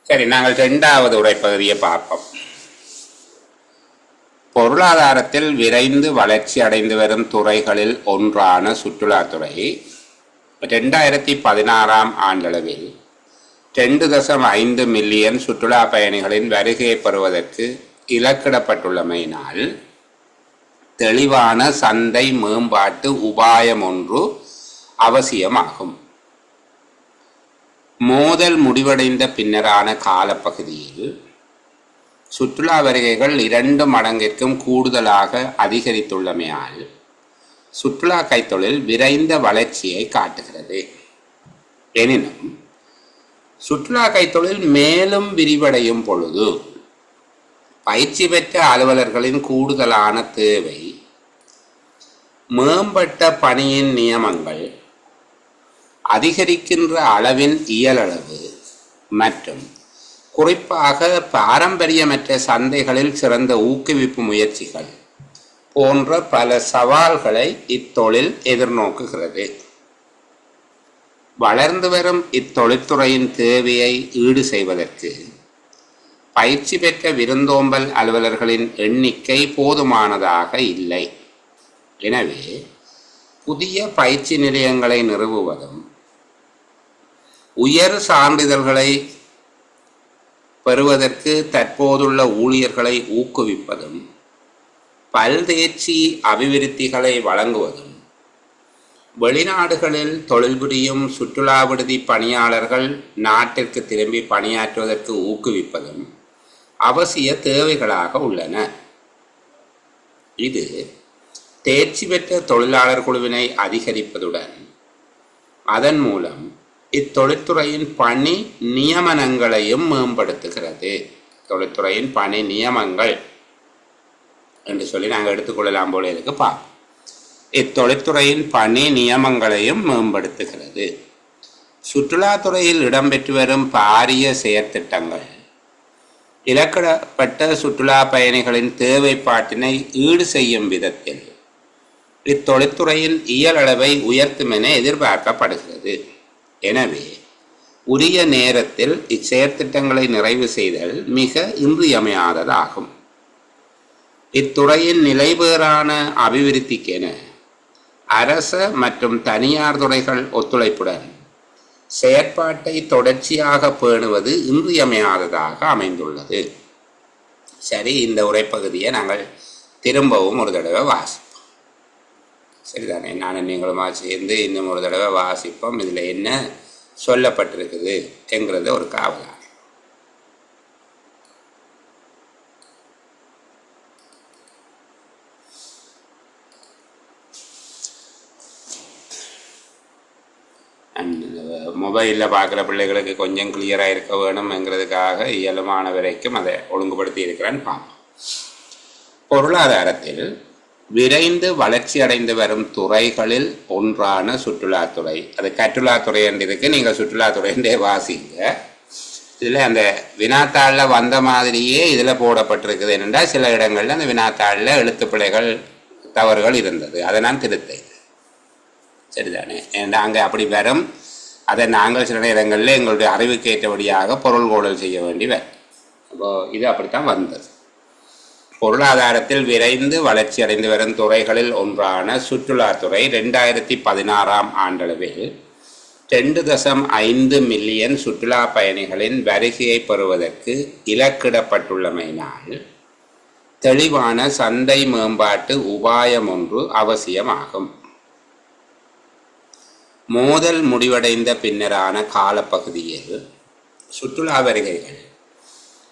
சரி, நாங்கள் 2வது உரைப்பகுதியை பார்ப்போம். பொருளாதாரத்தில் விரைந்து வளர்ச்சி அடைந்து வரும் துறைகளில் ஒன்றான சுற்றுலாத்துறை 2016ஆம் ஆண்டளவில் 2.5 மில்லியன் சுற்றுலா பயணிகளின் வருகையை பெறுவதற்கு இலக்கிடப்பட்டுள்ளமையினால் தெளிவான சந்தை மேம்பாட்டு உபாயம் ஒன்று அவசியமாகும். மோதல் முடிவடைந்த பின்னரான காலப்பகுதியில் சுற்றுலா வருகைகள் 2 மடங்கிற்கும் கூடுதலாக அதிகரித்துள்ளமையால் சுற்றுலா கைத்தொழில் விரைந்த வளர்ச்சியை காட்டுகிறது. எனினும் சுற்றுலா கைத்தொழில் மேலும் விரிவடையும் பொழுது பயிற்சி பெற்ற அலுவலர்களின் கூடுதலான தேவை, மேம்பட்ட பணியின் நியமங்கள், அதிகரிக்கின்ற அளவின் இயலளவு மற்றும் குறிப்பாக பாரம்பரியமற்ற சந்தைகளில் சிறந்த ஊக்குவிப்பு முயற்சிகள் போன்ற பல சவால்களை இத்தொழில் எதிர்நோக்குகிறது. வளர்ந்து வரும் இத்தொழில்துறையின் தேவையை ஈடு செய்வதற்கு பயிற்சி பெற்ற விருந்தோம்பல் அலுவலர்களின் எண்ணிக்கை போதுமானதாக இல்லை. எனவே புதிய பயிற்சி நிலையங்களை நிறுவுவதும் உயர் சான்றிதழ்களை பெறுவதற்கு தற்போதுள்ள ஊழியர்களை ஊக்குவிப்பதும் பல்தேர்ச்சி அபிவிருத்திகளை வழங்குவதும் வெளிநாடுகளில் தொழில் புரியும் சுற்றுலா விடுதி பணியாளர்கள் நாட்டிற்கு திரும்பி பணியாற்றுவதற்கு ஊக்குவிப்பதும் அவசிய தேவைகளாக உள்ளன. இது தேர்ச்சி பெற்ற தொழிலாளர் குழுவினை அதிகரிப்பதுடன் அதன் மூலம் இத்தொழில்துறையின் பணி நியமனங்களையும் மேம்படுத்துகிறது. தொழில்துறையின் பணி நியமங்கள் என்று சொல்லி நாங்கள் எடுத்துக்கொள்ளலாம் போல இருக்கு. இத்தொழில்துறையின் பணி நியமங்களையும் மேம்படுத்துகிறது. சுற்றுலாத்துறையில் இடம்பெற்று வரும் பாரிய செயற்திட்டங்கள் இலக்கிடப்பட்ட சுற்றுலா பயணிகளின் தேவைப்பாட்டினை ஈடு செய்யும் விதத்தில் இத்தொழில்துறையின் இயலளவை உயர்த்தும் என எதிர்பார்க்கப்படுகிறது. எனவே உரிய நேரத்தில் இச்செயற்திட்டங்களை நிறைவு செய்தல் மிக இன்றியமையாததாகும். இத்துறையின் நிலைபேறான அபிவிருத்திக்கென அரச மற்றும் தனியார் துறைகள் ஒத்துழைப்புடன் செயற்பாட்டை தொடர்ச்சியாக பேணுவது இன்றியமையாததாக அமைந்துள்ளது. சரி, இந்த உரைப்பகுதியை நாங்கள் திரும்பவும் ஒரு தடவை வாசிப்போம். சரிதானே? நானும் நீங்களுமா சேர்ந்து இன்னும் ஒரு தடவை வாசிப்போம். இதில் என்ன சொல்லப்பட்டிருக்குது என்கிறத ஒரு காவலாக. மொபைலில் பார்க்குற பிள்ளைகளுக்கு கொஞ்சம் கிளியராக இருக்க வேணும்ங்கிறதுக்காக இயலுமான வரைக்கும் அதை ஒழுங்குபடுத்தி இருக்கிறேன்னு பார்ப்போம். பொருளாதாரத்தில் விரைந்து வளர்ச்சி அடைந்து வரும் துறைகளில் ஒன்றான சுற்றுலாத்துறை, அது கற்றுலாத்துறை என்று இருக்கு. நீங்கள் சுற்றுலாத்துறைன்றே வாசிங்க. இதில் அந்த வினாத்தாளில் வந்த மாதிரியே இதில் போடப்பட்டிருக்குது. என்னென்றால் சில இடங்களில் அந்த வினாத்தாளில் எழுத்துப்பிழைகள் தவறுகள் இருந்தது, அதை நான் திருத்தேன். சரிதானே? ஏன்னா அங்கே அப்படி வரும். அதை நாங்கள் சில நேரங்களில் எங்களுடைய அறிவுக்கு ஏற்றபடியாக பொருள் கோடல் செய்ய வேண்டி வரும். அப்போ இது அப்படித்தான் வந்தது. பொருளாதாரத்தில் விரைந்து வளர்ச்சி அடைந்து வரும் துறைகளில் ஒன்றான சுற்றுலாத்துறை 2016ஆம் ஆண்டளவில் 2.5 மில்லியன் சுற்றுலா பயணிகளின் வருகையை பெறுவதற்கு இலக்கிடப்பட்டுள்ளமையினால் தெளிவான சந்தை மேம்பாட்டு உபாயம் ஒன்று அவசியமாகும். மோதல் முடிவடைந்த பின்னரான காலப்பகுதியில் சுற்றுலா வருகைகள்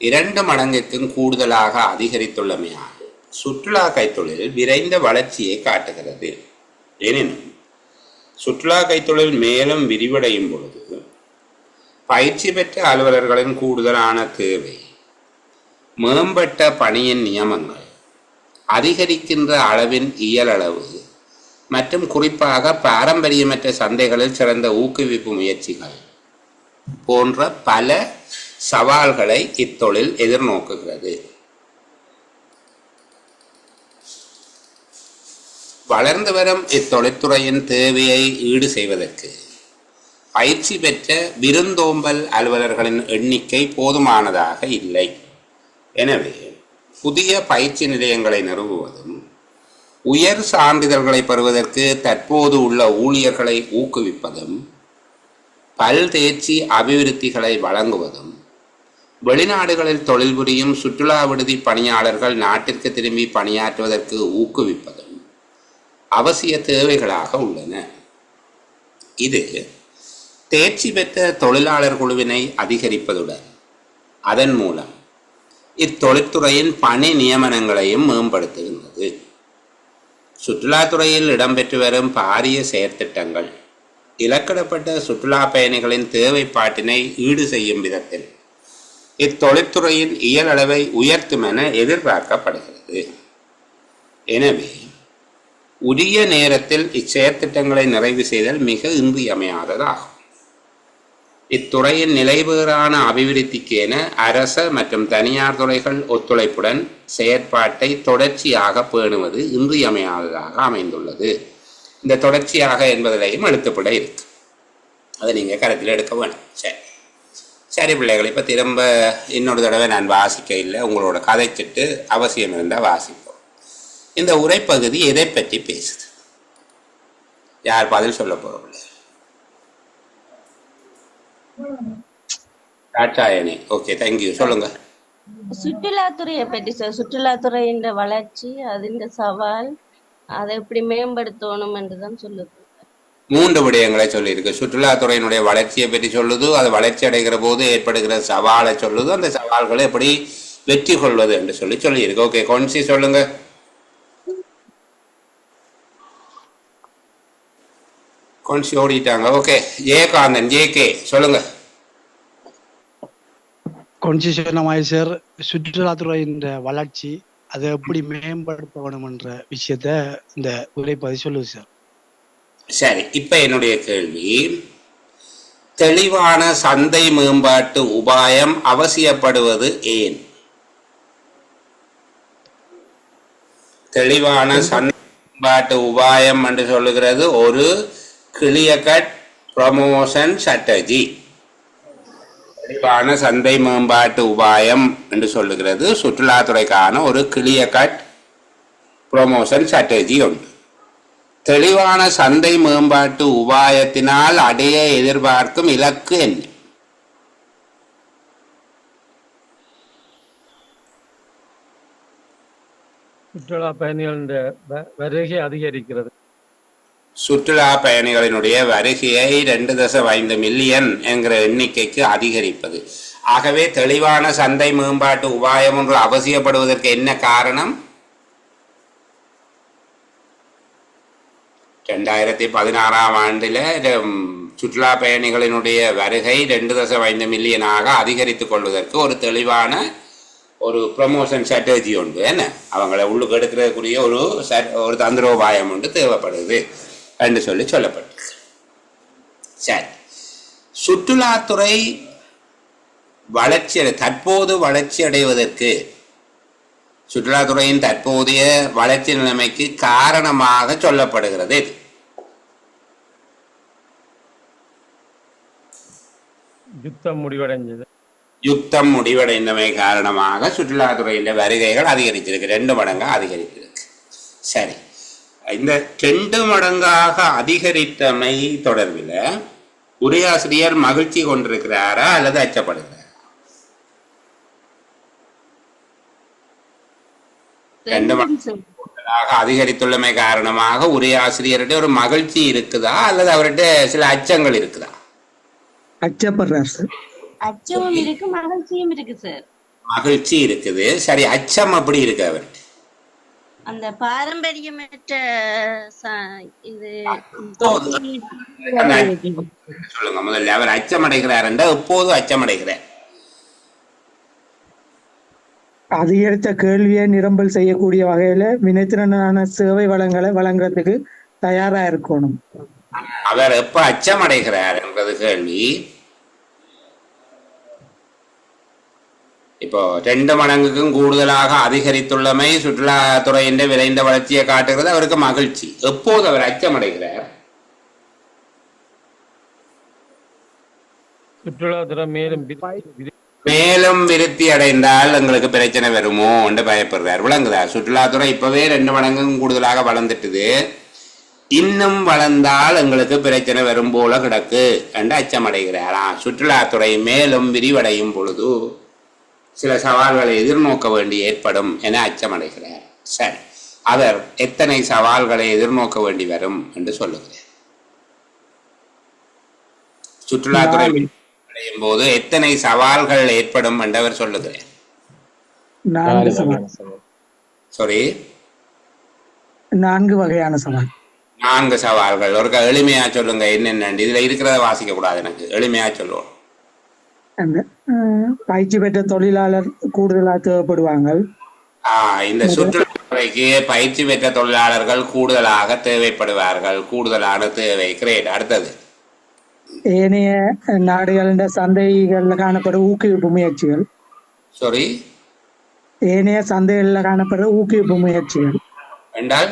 2 மடங்குக்கும் கூடுதலாக அதிகரித்துள்ளமையால் சுற்றுலா கைத்தொழில் விரைந்த வளர்ச்சியை காட்டுகிறது. எனினும் சுற்றுலா கைத்தொழில் மேலும் விரிவடையும் பொழுது பயிற்சி பெற்ற அலுவலர்களின் கூடுதலான தேவை, மேம்பட்ட பணியின் நியமங்கள், அதிகரிக்கின்ற அளவின் இயலளவு மற்றும் குறிப்பாக பாரம்பரியமற்ற சந்தைகளில் சிறந்த ஊக்குவிப்பு முயற்சிகள் போன்ற பல சவால்களை இத்தொழில் எதிர்நோக்குகிறது. வளர்ந்து வரும் இத்தொழிற்துறையின் தேவையை ஈடு செய்வதற்கு பயிற்சி பெற்ற விருந்தோம்பல் அலுவலர்களின் எண்ணிக்கை போதுமானதாக இல்லை. எனவே புதிய பயிற்சி நிலையங்களை நிறுவுவதும் உயர் சான்றிதழ்களை பெறுவதற்கு தற்போது உள்ள ஊழியர்களை ஊக்குவிப்பதும் பல்தேர்ச்சி அபிவிருத்திகளை வழங்குவதும் வெளிநாடுகளில் தொழில் புரியும் சுற்றுலா விடுதி பணியாளர்கள் நாட்டிற்கு திரும்பி பணியாற்றுவதற்கு ஊக்குவிப்பதும் அவசிய தேவைகளாக உள்ளன. இது தேர்ச்சி பெற்ற தொழிலாளர் குழுவினை அதிகரிப்பதுடன் அதன் மூலம் இத்தொழிற்துறையின் பணி நியமனங்களையும் மேம்படுத்துகின்றது. சுற்றுலாத்துறையில் இடம்பெற்று வரும் பாரிய செயற்திட்டங்கள் இலக்கிடப்பட்ட சுற்றுலா பயணிகளின் தேவைப்பாட்டினை ஈடு செய்யும் விதத்தில் இத்தொழிற்துறையின் இயலளவை உயர்த்தும் என எதிர்பார்க்கப்படுகிறது. எனவே உரிய நேரத்தில் இச்செயற்திட்டங்களை நிறைவு செய்தல் மிக இன்றியமையாததாகும். இத்துறையின் நிலைபெறான அபிவிருத்திக்கு என அரச மற்றும் தனியார் துறைகள் ஒத்துழைப்புடன் செயற்பாட்டை தொடர்ச்சியாக பேணுவது இன்றியமையாததாக அமைந்துள்ளது. இந்த தொடர்ச்சியாக என்பதிலையும் எழுத்துப்பட இருக்கு, அதை நீங்கள் கருத்தில் எடுக்க வேணும். சரி பிள்ளைகள், இப்போ திரும்ப இன்னொரு தடவை நான் வாசிக்க இல்லை, உங்களோட கதைச்சிட்டு அவசியம் இருந்தால் வாசிப்போம். இந்த உரைப்பகுதி எதை பற்றி பேசுது? யார் பதில் சொல்ல போறோம்? காட்டாயணி. Okay, thank you. சொல்லுங்க. சுற்றுலாத்துறையை பற்றி சார். சுற்றுலாத்துறையின் வளர்ச்சி, அதின் சவால், அதை எப்படி மேம்படுத்தணும் என்றுதான் சொல்லுது. 3 விடயங்களை சொல்லியிருக்கு. சுற்றுலாத்துறையினுடைய வளர்ச்சியை பற்றி சொல்லுது, அது வளர்ச்சி அடைகிற போது ஏற்படுகிற சவாலை சொல்லுது, அந்த சவால்களை எப்படி வெற்றி கொள்வது என்று சொல்லியிருக்கு. ஓகே, கொன்சி சொல்லுங்க. கொன்சி ஓடிட்டாங்க. ஓகே, ஜெயகாந்தன், ஜேகே சொல்லுங்க. கொன்சி சொன்ன மாதிரி சார், சுற்றுலாத்துறையின் வளர்ச்சி அதை எப்படி மேம்படுத்த வேணும் என்ற விஷயத்த இந்த உரைப்பதி சொல்லுது சார். சரி, இப்ப என்னுடைய கேள்வி, தெளிவான சந்தை மேம்பாட்டு உபாயம் அவசியப்படுவது ஏன்? தெளிவான சந்தை மேம்பாட்டு உபாயம் என்று சொல்லுகிறது ஒரு கிளியர் கட் ப்ரமோஷன் ஸ்ட்ராட்டஜி. தெளிவான சந்தை மேம்பாட்டு உபாயம் என்று சொல்லுகிறது சுற்றுலாத்துறைக்கான ஒரு கிளியர் கட் ப்ரமோஷன் ஸ்ட்ராட்டஜி உண்டு. தெளிவான சந்தை மேம்பாட்டு உபாயத்தினால் அடைய எதிர்பார்க்கும் இலக்கு என்ன? சுற்றுலா பயணிகளின் வருகை அதிகரிக்கிறது. சுற்றுலா பயணிகளினுடைய வருகையை 2.5 மில்லியன் என்கிற எண்ணிக்கைக்கு அதிகரிப்பது. ஆகவே தெளிவான சந்தை மேம்பாட்டு உபாயம் ஒன்று அவசியப்படுவதற்கு என்ன காரணம்? 2016ஆம் ஆண்டில் சுற்றுலா பயணிகளினுடைய வருகை 2.5 மில்லியனாக அதிகரித்துக் கொள்வதற்கு ஒரு தெளிவான ஒரு ப்ரமோஷன் ஸ்ட்ராட்டஜி உண்டு. என்ன, அவங்களை உள்ளுக்கு எடுக்கிறதுக்குரிய ஒரு தந்திரோபாயம் ஒன்று தேவைப்படுது என்று சொல்லப்பட்டிருக்கு. சரி, சுற்றுலாத்துறை தற்போது வளர்ச்சி அடைவதற்கு, சுற்றுலாத்துறையின் தற்போதைய வளர்ச்சி நிலைமைக்கு காரணமாக சொல்லப்படுகிறது. யுத்தம் முடிவடைந்தமை காரணமாக சுற்றுலாத்துறையின் வருகைகள் அதிகரிச்சிருக்கு, 2 மடங்காக அதிகரித்திருக்கு. சரி, இந்த 2 மடங்காக அதிகரித்தமை தொடர்பில் உரையாசிரியர் மகிழ்ச்சி கொண்டிருக்கிறாரா அல்லது அச்சப்படுகிறாரா? அதிகரித்துள்ளமை காரணமாக உரையாசிரியர்கிட்ட ஒரு மகிழ்ச்சி இருக்குதா அல்லது அவர்கிட்ட சில அச்சங்கள் இருக்குதா? அச்சப்படுறார் சார். அச்சமும் இருக்கு, மகிழ்ச்சியும் இருக்கு சார். மகிழ்ச்சி இருக்குது. சரி, அச்சம் அப்படி இருக்கு அவர் அந்த பாரம்பரியமற்ற இது சொல்லுங்க முதல்ல. அவர் அச்சமடைகிறார் என்றால் எப்போதும் அச்சமடைகிறார். அதிகரித்த கேள்வியை நிரம்பல் செய்யக்கூடிய வகையில வினைத்திறனான சேவை வளங்களை வழங்குறதுக்கு தயாரா இருக்கணும். அவர் எப்ப அச்சமடைகிறார் என்பது கேள்வி. இப்போ 2 மடங்குக்கும் கூடுதலாக அதிகரித்துள்ளமை சுற்றுலாத்துறையின் விரைந்த வளர்ச்சியை காட்டுகிறது. அவருக்கு மகிழ்ச்சி. எப்போது அவர் அச்சமடைகிறார்? சுற்றுலாத்துறை மேலும் விருத்தி அடைந்தால் எங்களுக்கு பிரச்சனை வருமோ என்று பயப்படுறார். விளங்குதா? சுற்றுலாத்துறை இப்பவே 2 மடங்கும் கூடுதலாக வளர்ந்துட்டுது, இன்னும் வளர்ந்தால் எங்களுக்கு பிரச்சனை வரும் போல கிடக்கு என்று அச்சமடைகிறாராம். சுற்றுலாத்துறை மேலும் விரிவடையும் பொழுது சில சவால்களை எதிர்நோக்க வேண்டி ஏற்படும் என அச்சமடைகிறார். சரி, அவர் எத்தனை சவால்களை எதிர்நோக்க வேண்டி வரும் என்று சொல்லுகிறார். சுற்றுலாத்துறை அடையும் போது எத்தனை சவால்கள் ஏற்படும் என்று அவர் சொல்லுகிறார். சாரி, 4 வகையான சவால். 4 சவால்கள். ஒரு எளிமையா சொல்லுங்க. என்னென்ன இதுல இருக்கிறத வாசிக்க கூடாது, எனக்கு எளிமையா சொல்லுவோம். பயிற்சி பெற்ற தொழிலாளர் கூடுதலா தேவைப்படுவாங்க. இந்த சுற்றுலாத்துறைக்கு பயிற்சி பெற்ற தொழிலாளர்கள் கூடுதலாக தேவைப்படுவார்கள். கூடுதலான தேவை. கிரேட். அடுத்தது, ஏனைய நாடுகளின் சந்தைகளில் காணப்படும் ஊக்குவிப்பு முயற்சிகள். சாரி, ஏனைய சந்தைகளில் காணப்படுற ஊக்குவிப்பு முயற்சிகள் என்றால்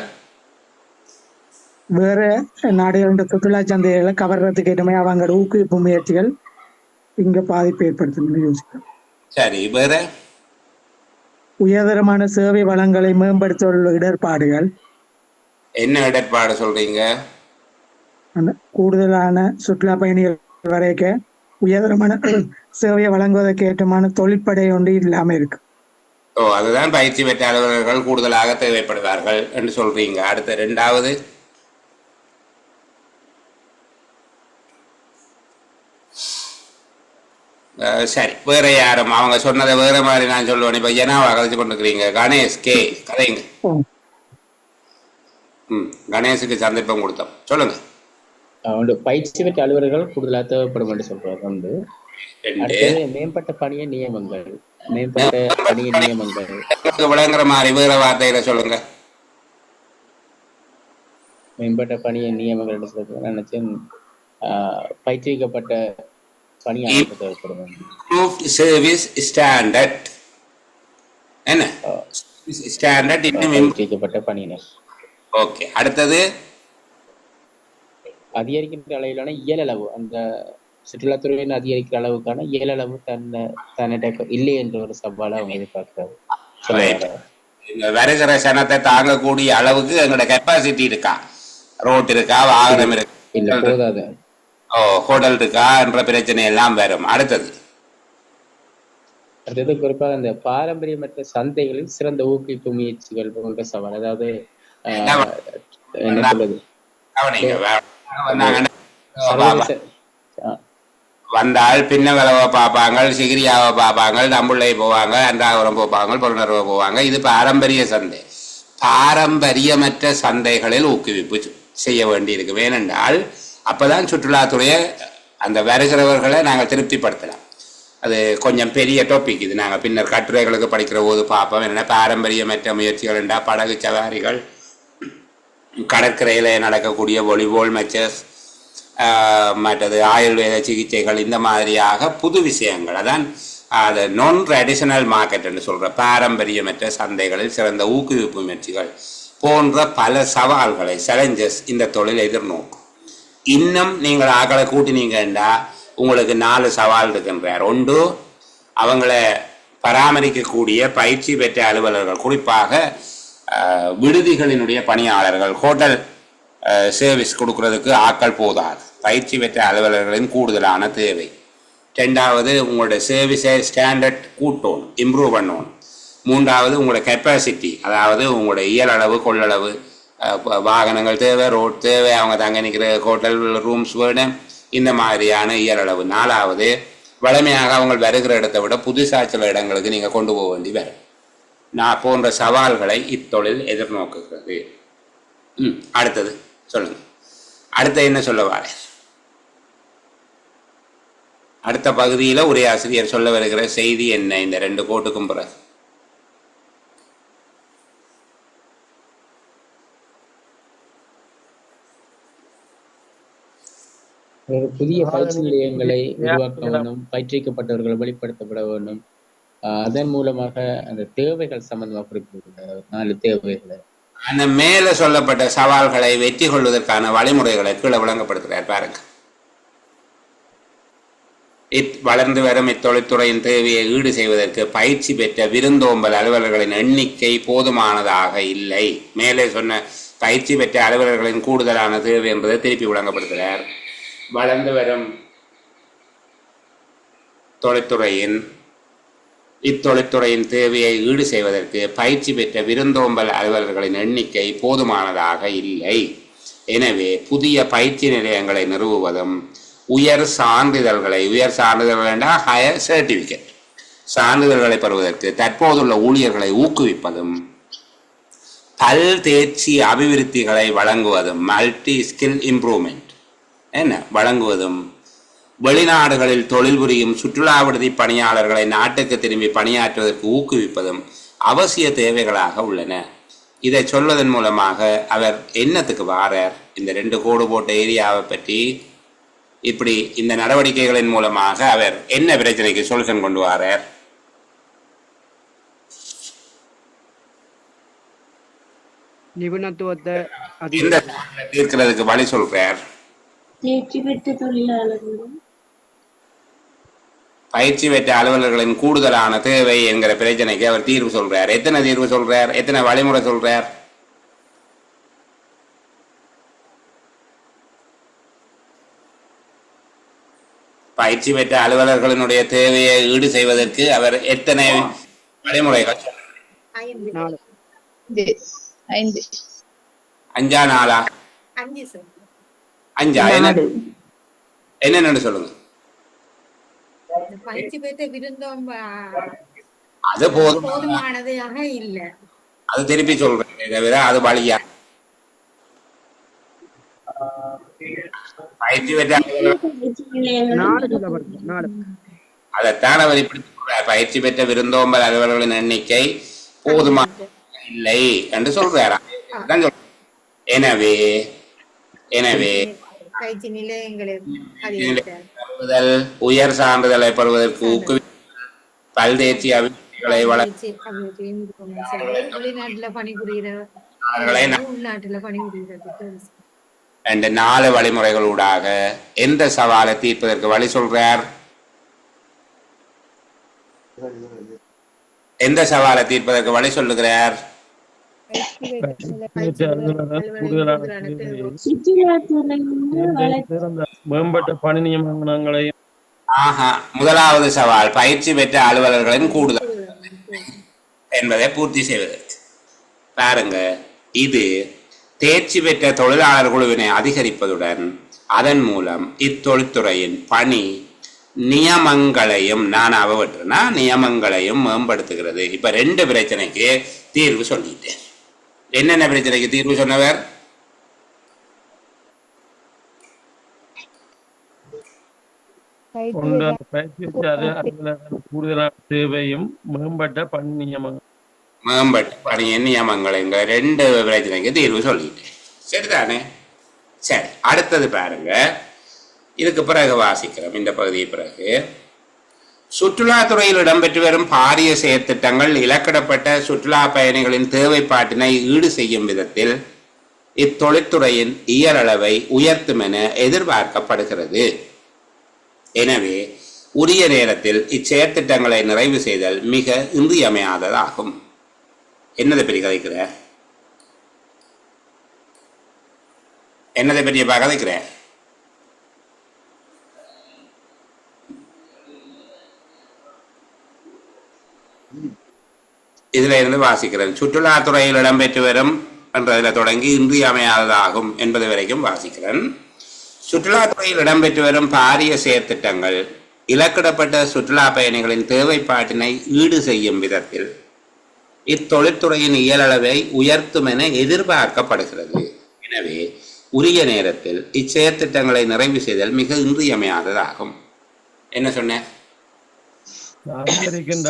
வேற நாடுகளின் சுற்றுலா சந்தைகளை கவர்றதுக்கு ஏற்றமே அவங்களோட ஊக்குவிப்பு முயற்சிகள் இங்க பாதிப்பு ஏற்படுத்தணும்னு யோசிக்கிறோம். சரி, வேற உயர்தரமான சேவை வளங்களை மேம்படுத்த உள்ள இடர்பாடுகள். என்ன இடர்பாடு சொல்றீங்க? கூடுதலான சுற்றுலா பயணிகள் வரைக்க உயர்தரமான சேவையை வழங்குவதற்கு ஏற்றமான தொழிற்படை ஒன்று இல்லாம இருக்கு. அதுதான் பயிற்சி பெற்ற அலுவலர்கள் கூடுதலாக தேவைப்படுவார்கள் என்று சொல்றீங்க. அடுத்த 2வது, சரி, வேற யாரும் அவங்க சொன்னதை வேற மாதிரி நான் சொல்லுவேன். இப்ப ஜனாவா கதைச்சு கொண்டிருக்கிறீங்க. கணேஷ் கே கதைங்க. கணேஷுக்கு சந்தர்ப்பம் கொடுத்தோம். சொல்லுங்க. பயிற்சி பெற்ற அலுவலர்கள் கூடுதலாக தேவைப்படும் என்று சொல்றாங்க. மேம்பட்ட பணிய நியமங்கள். மேம்பட்ட பணிய நியமங்கள் விளங்குற மாதிரி வேற வார்த்தையில சொல்லுங்க. மேம்பட்ட பணிய நியமங்கள் சொல்றது நினைச்சேன். பயிற்றுவிக்கப்பட்ட பணியாளர்கள் தேவைப்படும். Service standard. என்ன ஸ்டாண்டர்ட்? பயிற்றுவிக்கப்பட்ட பணியினர். ஓகே. அடுத்தது, அதிகரிக்கின்ற அளவிலான இயலளவு. அந்த சுற்றுலாத்துறையின் அதிகரிக்கிற அளவுக்கான இயலளவு தன்னிட்ட இல்லை என்ற ஒரு சவாலை அவங்க எதிர்பார்க்கிறாங்க. வருகிற சனத்தை தாங்கக்கூடிய அளவுக்கு எங்களோட கெப்பாசிட்டி இருக்கா? ரோட் இருக்கா? வாகனம் இருக்கா? இல்ல, போதாது. ஹோட்டல் இருக்கா என்ற பிரச்சனை எல்லாம் வரும். அடுத்தது குறிப்பாக இந்த பாரம்பரியமற்ற சந்தைகளில் சிறந்த ஊக்குவிப்பு முயற்சிகள் போன்ற சவால். அதாவது என்ன சொல்றது, வந்தால் பின்ன விளவை பார்ப்பாங்க, சிகிரியாவை பார்ப்பாங்க, நம்புள்ளை போவாங்க, அன்றாபுரம் போவாங்க, பொருணர்வை போவாங்க. இது பாரம்பரிய சந்தை. பாரம்பரியமற்ற சந்தைகளில் ஊக்குவிப்பு செய்ய வேண்டியிருக்கு. ஏனென்றால் அப்பதான் சுற்றுலாத்துறையை அந்த வருகிறவர்களை நாங்கள் திருப்திப்படுத்தலாம். அது கொஞ்சம் பெரிய டாபிக். இது நாங்கள் பின்னர் கட்டுரைகளுக்கு படிக்கிற போது பார்ப்போம். என்னென்னா பாரம்பரியமற்ற முயற்சிகள் என்றால் படகு சவாரிகள், கடற்கரையில் நடக்கக்கூடிய வாலிபால் மேட்சஸ், மற்றது ஆயுர்வேத சிகிச்சைகள், இந்த மாதிரியாக புது விஷயங்கள். அதான் அது நான் ட்ரெடிஷனல் மார்க்கெட் என்று சொல்கிற பாரம்பரியமற்ற சந்தைகளில் சிறந்த ஊக்குவிப்பு முயற்சிகள் போன்ற பல சவால்களை, சேலஞ்சஸ் இந்த தொழில் எதிர்நோக்கும். இன்னும் நீங்கள் ஆக்களை கூட்டினீங்கன்னா உங்களுக்கு 4 சவால் இருக்கின்றார். ஒன்று, அவங்கள பராமரிக்கக்கூடிய பயிற்சி பெற்ற அலுவலர்கள், குறிப்பாக விடுதிகளினுடைய பணியாளர்கள், ஹோட்டல் சர்வீஸ் கொடுக்கறதுக்கு ஆக்கள் போதாது. பயிற்சி பெற்ற அலுவலர்களின் கூடுதலான தேவை. 2வது, உங்களோட சர்வீஸை ஸ்டாண்டர்ட் கூட்டணும், இம்ப்ரூவ் பண்ணணும். 3வது, உங்களோட கெப்பாசிட்டி, அதாவது உங்களோட இயலளவு, கொள்ளளவு, வாகனங்கள் தேவை, ரோட் தேவை, அவங்க தங்க நிற்கிற ஹோட்டல் ரூம்ஸ் வேணும், இந்த மாதிரியான இயலளவு. 4வது, வளமையாக அவங்க வருகிற இடத்தை விட புதுசா சில இடங்களுக்கு நீங்க கொண்டு போக வேண்டி வரும். நான் போன்ற சவால்களை இத்தொழில் எதிர்நோக்குகிறது. அடுத்தது சொல்லுங்க. அடுத்த என்ன சொல்ல வாரேன்? அடுத்த பகுதியில உரையாசிரியர் சொல்ல வருகிற செய்தி என்ன இந்த 2 கோட்டுக்கும் பிறகு? ஒரு புதிய பயிற்சி நிலையங்களை உருவாக்க வேண்டும், பயிற்றுவிக்கப்பட்டவர்களை வெளிப்படுத்தப்பட வேண்டும். அதன் மூலமாக அந்த தேவைகள் சம்பந்தமாக குறிப்பிட்டிருக்கிறார் 4 தேவைகளை. அந்த மேல சொல்லப்பட்ட சவால்களை வெற்றி கொள்வதற்கான வழிமுறைகளை கீழே விளங்கப்படுத்துகிறார் பாருங்க. வளர்ந்து வரும் இத்தொழில்துறையின் தேவையை ஈடு செய்வதற்கு பயிற்சி பெற்ற விருந்தோம்பல் அலுவலர்களின் எண்ணிக்கை போதுமானதாக இல்லை. மேலே சொன்ன பயிற்சி பெற்ற அலுவலர்களின் கூடுதலான தேவை என்பதை திருப்பி விளங்கப்படுத்துகிறார். வளர்ந்து வரும் இத்தொழில்துறையின் தேவையை ஈடு செய்வதற்கு பயிற்சி பெற்ற விருந்தோம்பல் அலுவலர்களின் எண்ணிக்கை போதுமானதாக இல்லை. எனவே புதிய பயிற்சி நிலையங்களை நிறுவுவதும் உயர் சான்றிதழ்கள் என்றால் ஹையர் சர்டிபிகேட் சான்றிதழ்களை பெறுவதற்கு தற்போதுள்ள ஊழியர்களை ஊக்குவிப்பதும் பல் தேர்ச்சி அபிவிருத்திகளை வழங்குவதும் மல்டி ஸ்கில் இம்ப்ரூவ்மெண்ட் வழங்குவதும் வெளிநாடுகளில் தொழில் புரியும் சுற்றுலா விடுதி பணியாளர்களை நாட்டுக்கு திரும்பி பணியாற்றுவதற்கு ஊக்குவிப்பதும் அவசிய தேவைகளாக உள்ளன. இதை சொல்வதன் மூலமாக அவர் என்னத்துக்கு வாரார்? இந்த 2 கோடு போட்ட ஏரியாவை பற்றி இப்படி இந்த நடவடிக்கைகளின் மூலமாக அவர் என்ன பிரச்சனைக்கு சொல்யூஷன் கொண்டு வாரார்? நிபுணத்துவத்தை தீர்க்கிறதுக்கு வழி சொல்றார். பயிற்சி பெற்ற அலுவலர்களின் கூடுதலான தேவை என்கிற பிரச்சனைக்கு அவர் தீர்வு சொல்றார். எத்தனை தீர்வு சொல்றார்? எத்தனை வழிமுறை சொல்றார்? பயிற்சி பெற்ற அலுவலர்களினுடைய தேவையை ஈடு செய்வதற்கு அவர் எத்தனை வழிமுறைகள்? 5 4 5 என்னன்னு சொல்லுங்க. பயிற்சி பெற்ற விருந்தோம் அது போதுமானதாக இல்ல. அது திருப்பி சொல்றேன் தவிர அது வழியா பயிற்சி பெற்ற அதைத்தான் அவர் இப்படி சொல்றார். பயிற்சி பெற்ற விருந்தோம்பல் அலுவலர்களின் எண்ணிக்கை போதுமான இல்லை என்று சொல்றாரா? எனவே பயிற்சி நிலையங்களை உயர் சான்றிதழை பெறுவதற்கு ஊக்குவித்தல், பல்தேர்ச்சி அபிவிருத்திகளை வெளிநாட்டுல பணிபுரிகிற உள்நாட்டுல பணிபுரிகிறது 4 வழிமுறைகளூடாக எந்த சவாலை தீர்ப்பதற்கு வழி சொல்றார்? எந்த சவாலை தீர்ப்பதற்கு வழி சொல்லுகிறார்? மேம்பட்ட பணி நியமனங்களையும். முதலாவது சவால் பயிற்சி பெற்ற அலுவலர்களின் கூடுதல் என்பதை பூர்த்தி செய்வதற்கு. பாருங்க, இது தேர்ச்சி பெற்ற தொழிலாளர் குழுவினை அதிகரிப்பதுடன் அதன் மூலம் இத்தொழில்துறையின் பணி நியமங்களையும் நியமங்களையும் மேம்படுத்துகிறது. இப்ப 2 பிரச்சனைக்கு தீர்வு சொல்லிட்டேன். என்னென்ன பிரச்சனைக்கு தீர்வு சொன்னவர்? கூடுதலான தேவையும் மேம்பட்ட பணி நியமங்கள். மேம்பட்ட பணி நியமங்கள் 2 பிரச்சனைக்கு தீர்வு சொல்லிட்டேன். சரிதானே? சரி, அடுத்தது பாருங்க. இதுக்கு பிறகு வாசிக்கிறோம். இந்த பகுதியை பிறகு சுற்றுலாத்துறையில் இடம்பெற்று வரும் பாரிய செயற்திட்டங்கள் இலக்கிடப்பட்ட சுற்றுலா பயணிகளின் தேவைப்பாட்டினை ஈடு செய்யும் விதத்தில் இத்தொழில்துறையின் இயலளவை உயர்த்தும் என எதிர்பார்க்கப்படுகிறது. எனவே உரிய நேரத்தில் இச்செயற்திட்டங்களை நிறைவு செய்தல் மிக இன்றியமையாததாகும். என்னதை பற்றி கதைக்கிற? என்னதை பற்றி கதைக்கிற? இதுல இருந்து வாசிக்கிறேன். சுற்றுலாத்துறையில் இடம்பெற்று வரும் என்றதில் தொடங்கி இன்றியமையாததாகும் என்பது வரைக்கும் வாசிக்கிறேன். சுற்றுலாத்துறையில் இடம்பெற்று வரும் பாரிய செயற்திட்டங்கள் இலக்கிடப்பட்ட சுற்றுலா பயணிகளின் தேவைப்பாட்டினை ஈடு செய்யும் விதத்தில் இத்தொழில்துறையின் இயலளவை உயர்த்தும் என எதிர்பார்க்கப்படுகிறது. எனவே உரிய நேரத்தில் இச்செயற்திட்டங்களை நிறைவு செய்தல் மிக இன்றியமையாததாகும். என்ன சொன்னேன்? அதிகரிக்கின்ற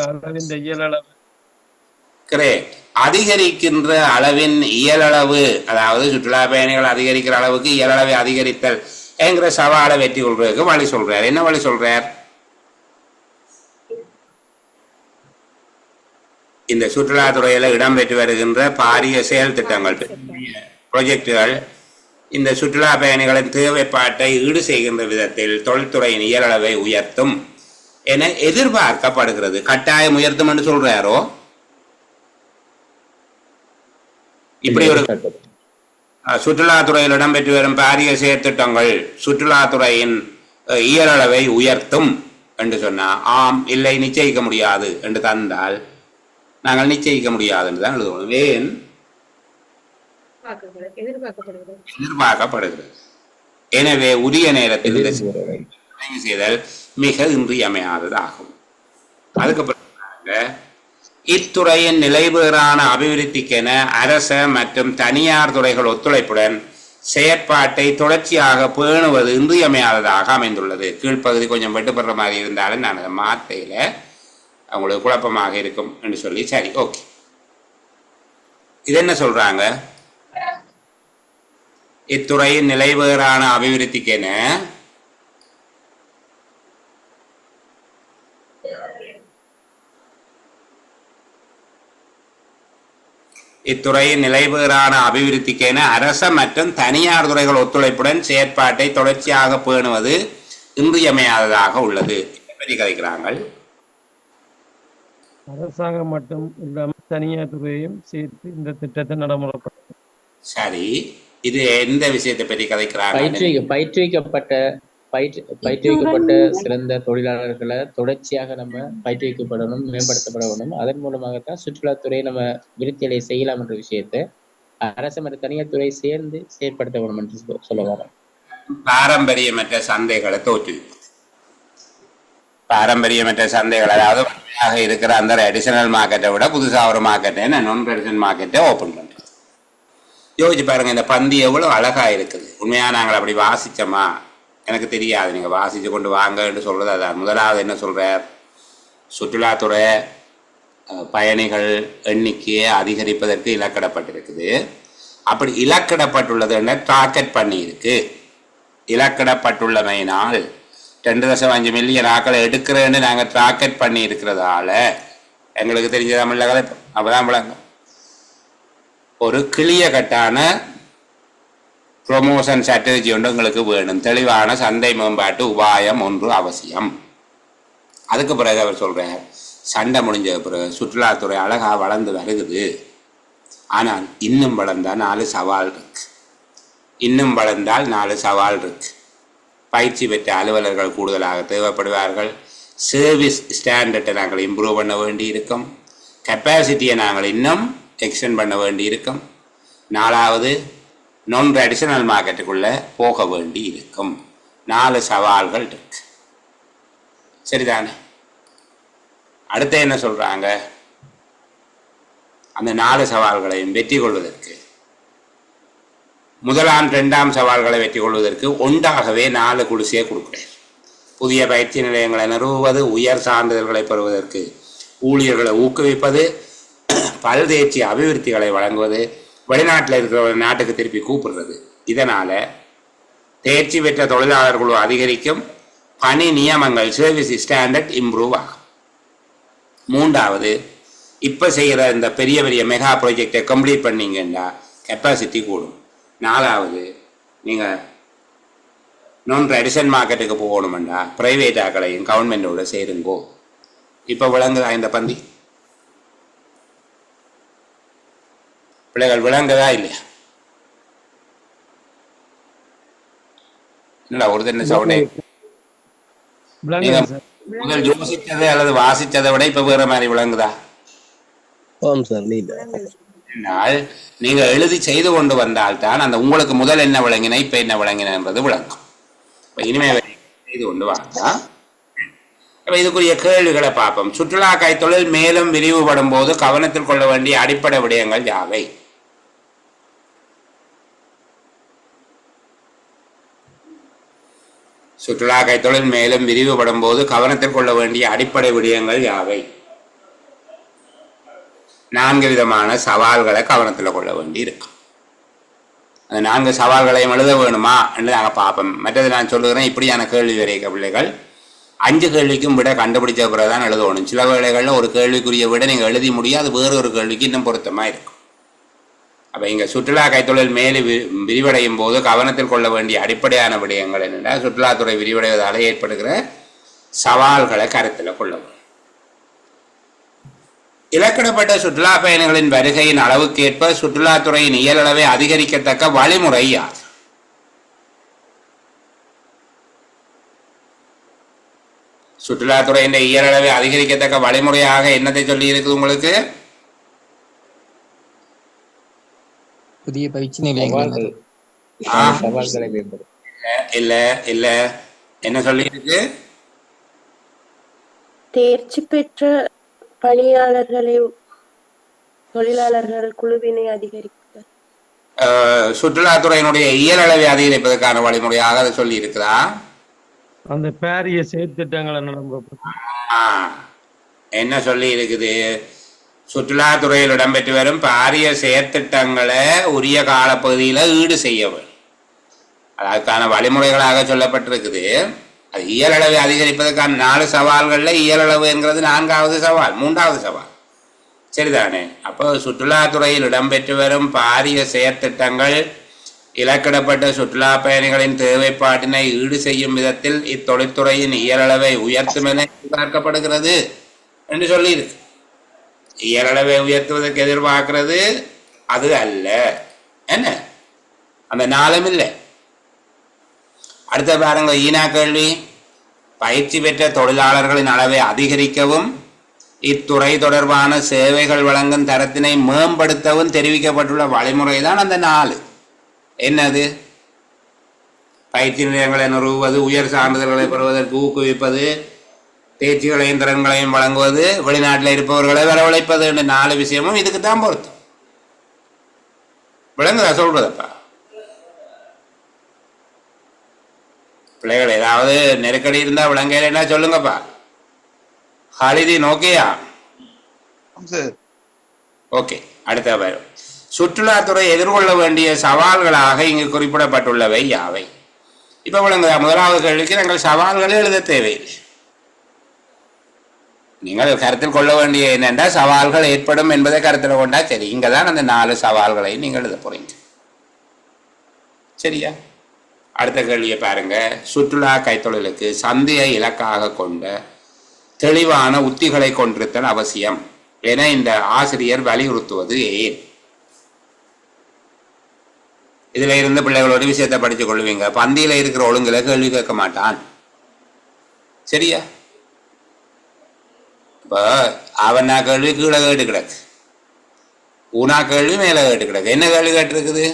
அளவின் இயலளவு, அதாவது சுற்றுலா பயணிகள் அதிகரிக்கிற அளவுக்கு இயலளவை அதிகரித்தல் என்கிற சவாலை வெற்றி கொள்றதுக்கு வழி சொல்றார். என்ன வழி சொல்றார்? இந்த சுற்றுலாத்துறையில இடம்பெற்று வருகின்ற பாரிய செயல் திட்டங்கள், ப்ரொஜெக்டுகள் இந்த சுற்றுலா பயணிகளின் தேவைப்பாட்டை ஈடு செய்கின்ற விதத்தில் தொழில்துறையின் இயலளவை உயர்த்தும் என எதிர்பார்க்கப்படுகிறது. கட்டாயம் உயர்த்தும் என்று சொல்றாரோ? இப்படி ஒரு சுற்றுலாத்துறையில் இடம்பெற்று வரும் பாரிய செயற்திட்டங்கள் சுற்றுலாத்துறையின் இயலளவை உயர்த்தும் என்று சொன்னா ஆம், இல்லை, நிச்சயிக்க முடியாது என்று தந்தால் நாங்கள் நிச்சயிக்க முடியாது என்று தான் எழுதுவோம். ஏன்? எதிர்பார்க்கப்படுகிறது. எனவே உரிய நேரத்தில் செய்தல் மிக இன்றியமையாததாகும். அதுக்கப்புறம் இத்துறையின் நிலைபெறான அபிவிருத்திக்கென அரச மற்றும் தனியார் துறைகள் ஒத்துழைப்புடன் செயற்பாட்டை தொடர்ச்சியாக பேணுவது இன்றியமையாததாக அமைந்துள்ளது. கீழ்ப்பகுதி கொஞ்சம் வெட்டுப்படுற மாதிரி இருந்தாலும் நான் அதை மாத்தையில அவங்களுக்கு குழப்பமாக இருக்கும் என்று சொல்லி சரி, ஓகே. இது என்ன சொல்றாங்க? இத்துறையின் நிலைபெறான அபிவிருத்திக்கென இத்துறையின் நிலைபெறான அபிவிருத்திக்கென அரச மற்றும் தனியார் துறைகள் ஒத்துழைப்புடன் செயற்பாட்டை தொடர்ச்சியாக பேணுவது இன்றியமையாததாக உள்ளது பற்றி கதைக்கிறாங்க. அரசாங்கம் மட்டும் இல்லாமல் தனியார் துறையையும் சேர்த்து இந்த திட்டத்தை நடைமுறைப்படுத்த. சரி, இது எந்த விஷயத்தை பற்றி கதைக்கிறாங்க? பயிற்றுவிக்கப்பட்ட சிறந்த தொழிலாளர்களை தொடர்ச்சியாக நம்ம பயிற்றுவிக்கப்படணும், மேம்படுத்தப்பட வேணும். அதன் மூலமாகத்தான் சுற்றுலாத்துறையை நம்ம விருத்திகளை செய்யலாம் என்ற விஷயத்தை அரசு மற்றும் தனியார் துறை சேர்ந்து செயற்படுத்த வேணும் என்று சொல்ல வரோம். பாரம்பரியமற்ற சந்தைகளை தோற்றுவிப்பது, பாரம்பரியமற்ற சந்தைகள், அதாவது இருக்கிற அந்த அடிஷனல் மார்க்கெட்டை விட புதுசாக ஒரு மார்க்கெட்டை, நான் ட்ரெடிஷனல் மார்க்கெட்டை ஓப்பன் பண்ணுறேன். யோசிச்சு பாருங்க, இந்த பந்தி எவ்வளோ அழகா இருக்குது. உண்மையாக நாங்கள் அப்படி வாசிச்சோமா எனக்கு தெரியாது. நீங்கள் வாசித்து கொண்டு வாங்கன்னு சொல்கிறது அதான். முதலாவது என்ன சொல்கிறார்? சுற்றுலாத்துறை பயணிகள் எண்ணிக்கையை அதிகரிப்பதற்கு இலக்கிடப்பட்டிருக்குது. அப்படி இலக்கிடப்பட்டுள்ளதுன்னு டார்கெட் பண்ணியிருக்கு. இலக்கிடப்பட்டுள்ளமையினால் 2.5 மில்லியன் ஆக்களை எடுக்கிறேன்னு நாங்கள் டார்கெட் பண்ணி இருக்கிறதால எங்களுக்கு தெரிஞ்ச தமிழில் கதை அப்போதான் விளங்க. ஒரு கிளிய கட்டான ப்ரொமோஷன் ஸ்ட்ராட்டஜி ஒன்று உங்களுக்கு வேணும். தெளிவான சந்தை மேம்பாட்டு உபாயம் ஒன்று அவசியம். அதுக்கு பிறகு அவர் சொல்கிறார், சண்டை முடிஞ்ச பிறகு சுற்றுலாத்துறை அழகாக வளர்ந்து வருகுது. ஆனால் இன்னும் வளர்ந்தால் 4 சவால் இருக்கு. இன்னும் வளர்ந்தால் 4 சவால் இருக்கு. பயிற்சி பெற்ற அலுவலர்கள் கூடுதலாக தேவைப்படுவார்கள். சர்வீஸ் ஸ்டாண்டர்டை நாங்கள் இம்ப்ரூவ் பண்ண வேண்டி இருக்கும். கெப்பாசிட்டியை நாங்கள் இன்னும் எக்ஸ்டெண்ட் பண்ண வேண்டி இருக்கும். 4வது, நான் ட்ரெடிஷனல் மார்க்கெட்டுக்குள்ளே போக வேண்டி இருக்கும். 4 சவால்கள் இருக்கு. சரிதானே? அடுத்து என்ன சொல்கிறாங்க? அந்த 4 சவால்களையும் வெற்றி கொள்வதற்கு, முதலாம் 2ஆம் சவால்களை வெற்றி கொள்வதற்கு ஒன்றாகவே 4 குடிசையை கொடுக்குறேன். புதிய பயிற்சி நிலையங்களை நிறுவுவது, உயர் சான்றிதழ்களை பெறுவதற்கு ஊழியர்களை ஊக்குவிப்பது, பல்தேர்ச்சி அபிவிருத்திகளை வழங்குவது, வெளிநாட்டில் இருக்கிற நாட்டுக்கு திருப்பி கூப்பிடுறது. இதனால் தேர்ச்சி பெற்ற தொழிலாளர் குழு அதிகரிக்கும். பணி நியமங்கள், சர்வீஸ் ஸ்டாண்டர்ட் இம்ப்ரூவ் ஆகும். 3வது, இப்போ செய்கிற இந்த பெரிய பெரிய மெகா ப்ராஜெக்டை கம்ப்ளீட் பண்ணிங்கன்னா கெப்பாசிட்டி கூடும். 4வது, நீங்கள் நான் ட்ரெடிஷனல் மார்க்கெட்டுக்கு போகணுமெண்டா ப்ரைவேட் ஆக்களையும் கவர்மெண்டோட சேருங்கோ. இப்போ விளங்குதா இந்த பந்தி? பிள்ளைகள் விளங்குதா இல்லையா? இல்ல ஒரு என்ன சவுண்டே முதல் யோசிச்சதை அல்லது வாசிச்சதை விட இப்ப வேற மாதிரி விளங்குதா? நீங்க எழுதி செய்து கொண்டு வந்தால்தான் அந்த உங்களுக்கு முதல் என்ன விளங்கின இப்ப என்ன விளங்கின என்பது விளங்கும். இனிமே செய்து கொண்டு வாங்க. அப்ப இதுக்குரிய கேள்விகளை பார்ப்போம். சுற்றுலா கைத்தொழில் மேலும் விரிவுபடும் போது கவனத்தில் கொள்ள வேண்டிய அடிப்படை விடயங்கள் யாவை? சுற்றுலா கைத்தொழில் மேலும் விரிவுபடும் போது கவனத்தில் கொள்ள வேண்டிய அடிப்படை விடயங்கள் யாவை? 4 விதமான சவால்களை கவனத்தில் கொள்ள வேண்டி இருக்கும். அந்த 4 சவால்களையும் எழுத வேணுமா என்று நாங்கள் பார்ப்போம். மற்றது நான் சொல்லுகிறேன், இப்படியான கேள்வி வரைக்க பிள்ளைகள் 5 கேள்விக்கும் விட கண்டுபிடிச்ச பிறகு தான் எழுதணும். சில வேளைகளில் ஒரு கேள்விக்குரிய விட நீங்கள் எழுதி முடியாது, வேறு ஒரு கேள்விக்கு இன்னும் பொருத்தமாக இருக்கும். அப்போ இங்கே சுற்றுலா கைத்தொழில் மேலே விரிவடையும் போது கவனத்தில் கொள்ள வேண்டிய அடிப்படையான விடயங்கள் என்னென்னா, சுற்றுலாத்துறை விரிவடைவதால் ஏற்படுகிற சவால்களை கருத்தில் கொள்ள வேண்டும். இலக்கிடப்பட்ட சுற்றுலா பயணிகளின் வருகையின் அளவுக்கேற்ப சுற்றுலாத்துறையின் இயலளவை அதிகரிக்கத்தக்க வழிமுறை யாது? சுற்றுலாத்துறையின் இயலளவை அதிகரிக்கத்தக்க வழிமுறையாக என்னத்தை சொல்லி இருக்குது உங்களுக்கு? புதிய பயிற்சி நிலையங்கள் சவால்களை மேம்படுத்த. இல்ல இல்ல, என்ன சொல்லி இருக்கு? தேர்ச்சி பெற்ற தொழிலாளர்கள் குழுவினை அதிகரிக்க. சுற்றுலாத்துறையினுடைய இயலளவை அதிகரிப்பதற்கான வழிமுறையாக அதை சொல்லி இருக்கிறா. அந்த பாரிய செயற்திட்டங்களை என்ன சொல்லி இருக்குது? சுற்றுலாத்துறையில் இடம்பெற்று வரும் பாரிய செயற்திட்டங்களை உரிய காலப்பகுதியில் ஈடு செய்ய வேண்டும். அதற்கான வழிமுறைகளாக சொல்லப்பட்டிருக்குது. அது இயலளவை அதிகரிப்பதற்கான 4 சவால்களில் இயலளவு என்கிறது 4வது சவால், 3வது சவால். சரிதானே? அப்போ சுற்றுலாத்துறையில் இடம்பெற்று வரும் பாரிய செயற்திட்டங்கள் இலக்கிடப்பட்ட சுற்றுலா பயணிகளின் தேவைப்பாட்டினை ஈடு செய்யும் விதத்தில் இத்தொழில்துறையின் இயலளவை உயர்த்தும் என எதிர்பார்க்கப்படுகிறது என்று சொல்லியிருக்கு. இயலளவை உயர்த்துவதற்கு எதிர்பார்க்கிறது அது அல்ல. என்ன அந்த 4ம் இல்லை. அடுத்த பாருங்க, ஈனா கேள்வி. பயிற்சி பெற்ற தொழிலாளர்களின் அளவை அதிகரிக்கவும் இத்துறை தொடர்பான சேவைகள் வழங்கும் தரத்தினை மேம்படுத்தவும் தெரிவிக்கப்பட்டுள்ள வழிமுறை தான் அந்த 4. என்னது? பயிற்சி நிலையங்களை நிறுவுவது, உயர் சான்றிதழ்களை பெறுவதற்கு ஊக்குவிப்பது, தேர்ச்சிகளையும் திறன்களையும் வழங்குவது, வெளிநாட்டில் இருப்பவர்களை வரவழைப்பது என்ற 4 விஷயமும் இதுக்கு தான் பொருத்தம். விளங்குதா சொல்றதப்பா? பிள்ளைகள் ஏதாவது நெருக்கடி இருந்தா விளங்கலைன்னா சொல்லுங்கப்பா. ஹாலிதி நோக்கியா? ஓகே. அடுத்த வரும் சுற்றுலாத்துறை எதிர்கொள்ள வேண்டிய சவால்களாக இங்கு குறிப்பிடப்பட்டுள்ளவை யாவை? இப்ப விளங்குதா? 1வது கேள்விக்கு நாங்கள் சவால்களை எழுத தேவையில்லை. நீங்கள் கருத்தில் கொள்ள வேண்டிய என்னென்றா சவால்கள் ஏற்படும் என்பதை கருத்தில் கொண்டா சரி. இங்க தான் அந்த 4 சவால்களை நீங்கள் எழுத போறீங்க. சரியா? அடுத்த கேள்வியை பாருங்க. சுற்றுலா கைத்தொழிலுக்கு சந்தையை இலக்காக கொண்ட தெளிவான உத்திகளை கொண்டிருத்தல் அவசியம் என இந்த ஆசிரியர் வலியுறுத்துவது ஏன்? இதுல இருந்து பிள்ளைகள் ஒரு விஷயத்தை படித்துக் கொள்வீங்க. பந்தியில இருக்கிற ஒழுங்குல கேள்வி கேட்க மாட்டான். சரியா? இப்போ அவனா கேள்வி கீழே கேட்டு கிடக்கு, ஊனா கேள்வி மேலே கேட்டு கிடக்கு. என்ன கேள்வி கேட்டிருக்குது?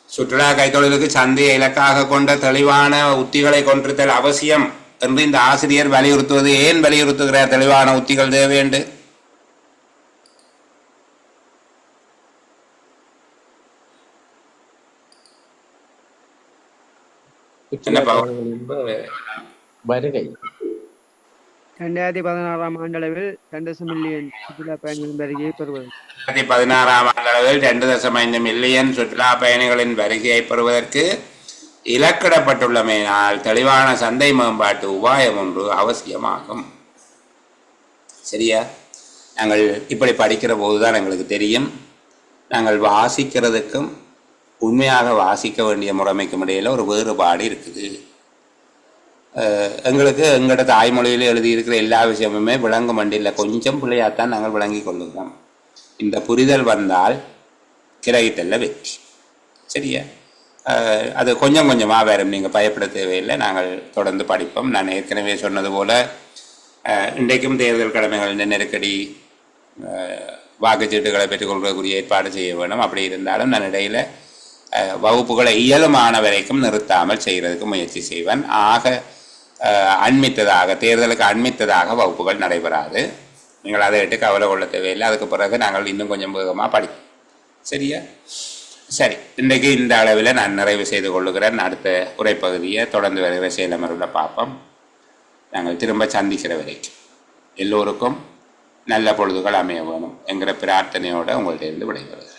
சுற்றுலா கைத்தொழிலுக்கு சந்தையை இலக்காக கொண்ட தெளிவான உத்திகளை கொண்டிருத்தல் அவசியம் என்று இந்த ஆசிரியர் வலியுறுத்துவது ஏன் வலியுறுத்துகிறார்? தெளிவான உத்திகள் தேவை என்று. வருகை 2016ஆம் ஆண்டளவில் 2 மில்லியன் சுற்றுலா பயணிகளின் வருகையை பெறுவது. 2016ஆம் ஆண்டளவில் 2.5 மில்லியன் சுற்றுலா பயணிகளின் வருகையை பெறுவதற்கு இலக்கிடப்பட்டுள்ளமையினால் தெளிவான சந்தை மேம்பாட்டு உபாயம் ஒன்று அவசியமாகும். சரியா? நாங்கள் இப்படி படிக்கிற போதுதான் எங்களுக்கு தெரியும், நாங்கள் வாசிக்கிறதுக்கும் உண்மையாக வாசிக்க வேண்டிய முறைமைக்கும் இடையில ஒரு வேறுபாடு இருக்குது. எங்களுக்கு எங்களோட தாய்மொழியில் எழுதியிருக்கிற எல்லா விஷயமுமே விளங்க மண்டியில் கொஞ்சம் பிள்ளையாத்தான் நாங்கள் விளங்கி கொள்ளுகிறோம். இந்த புரிதல் வந்தால் கிரகித்தல்ல வெற்றி. சரியா? அது கொஞ்சம் கொஞ்சமாக வரும், நீங்கள் பயப்பட தேவையில்லை. நாங்கள் தொடர்ந்து படிப்போம். நான் ஏற்கனவே சொன்னது போல் இன்றைக்கும் தேர்தல் கடமைகளின் நெருக்கடி, வாக்குச்சீட்டுகளை பெற்றுக்கொள்வதற்குரிய ஏற்பாடு செய்ய வேணும். அப்படி இருந்தாலும் நான் இடையில் வகுப்புகளை இயலுமான வரைக்கும் நிறுத்தாமல் செய்கிறதுக்கு முயற்சி செய்வேன். அண்மித்ததாக தேர்தலுக்கு அண்மித்ததாக வகுப்புகள் நடைபெறாது. நீங்கள் அதை விட்டு கவலை கொள்ள தேவையில்லை. அதுக்கு பிறகு நாங்கள் இன்னும் கொஞ்சம் வேகமாக படிப்போம். சரியா? சரி, இன்றைக்கு இந்த அளவில் நான் நிறைவு செய்து கொள்ளுகிறேன். அடுத்த உரைப்பகுதியை தொடர்ந்து வருகிற செயலமர்வில் பார்ப்போம். நாங்கள் திரும்ப சந்திக்கிற வரைக்கும் எல்லோருக்கும் நல்ல பொழுதுகள் அமைய வேணும் என்கிற பிரார்த்தனையோடு உங்கள்கிட்ட இருந்து விடைபெறுகிறேன்.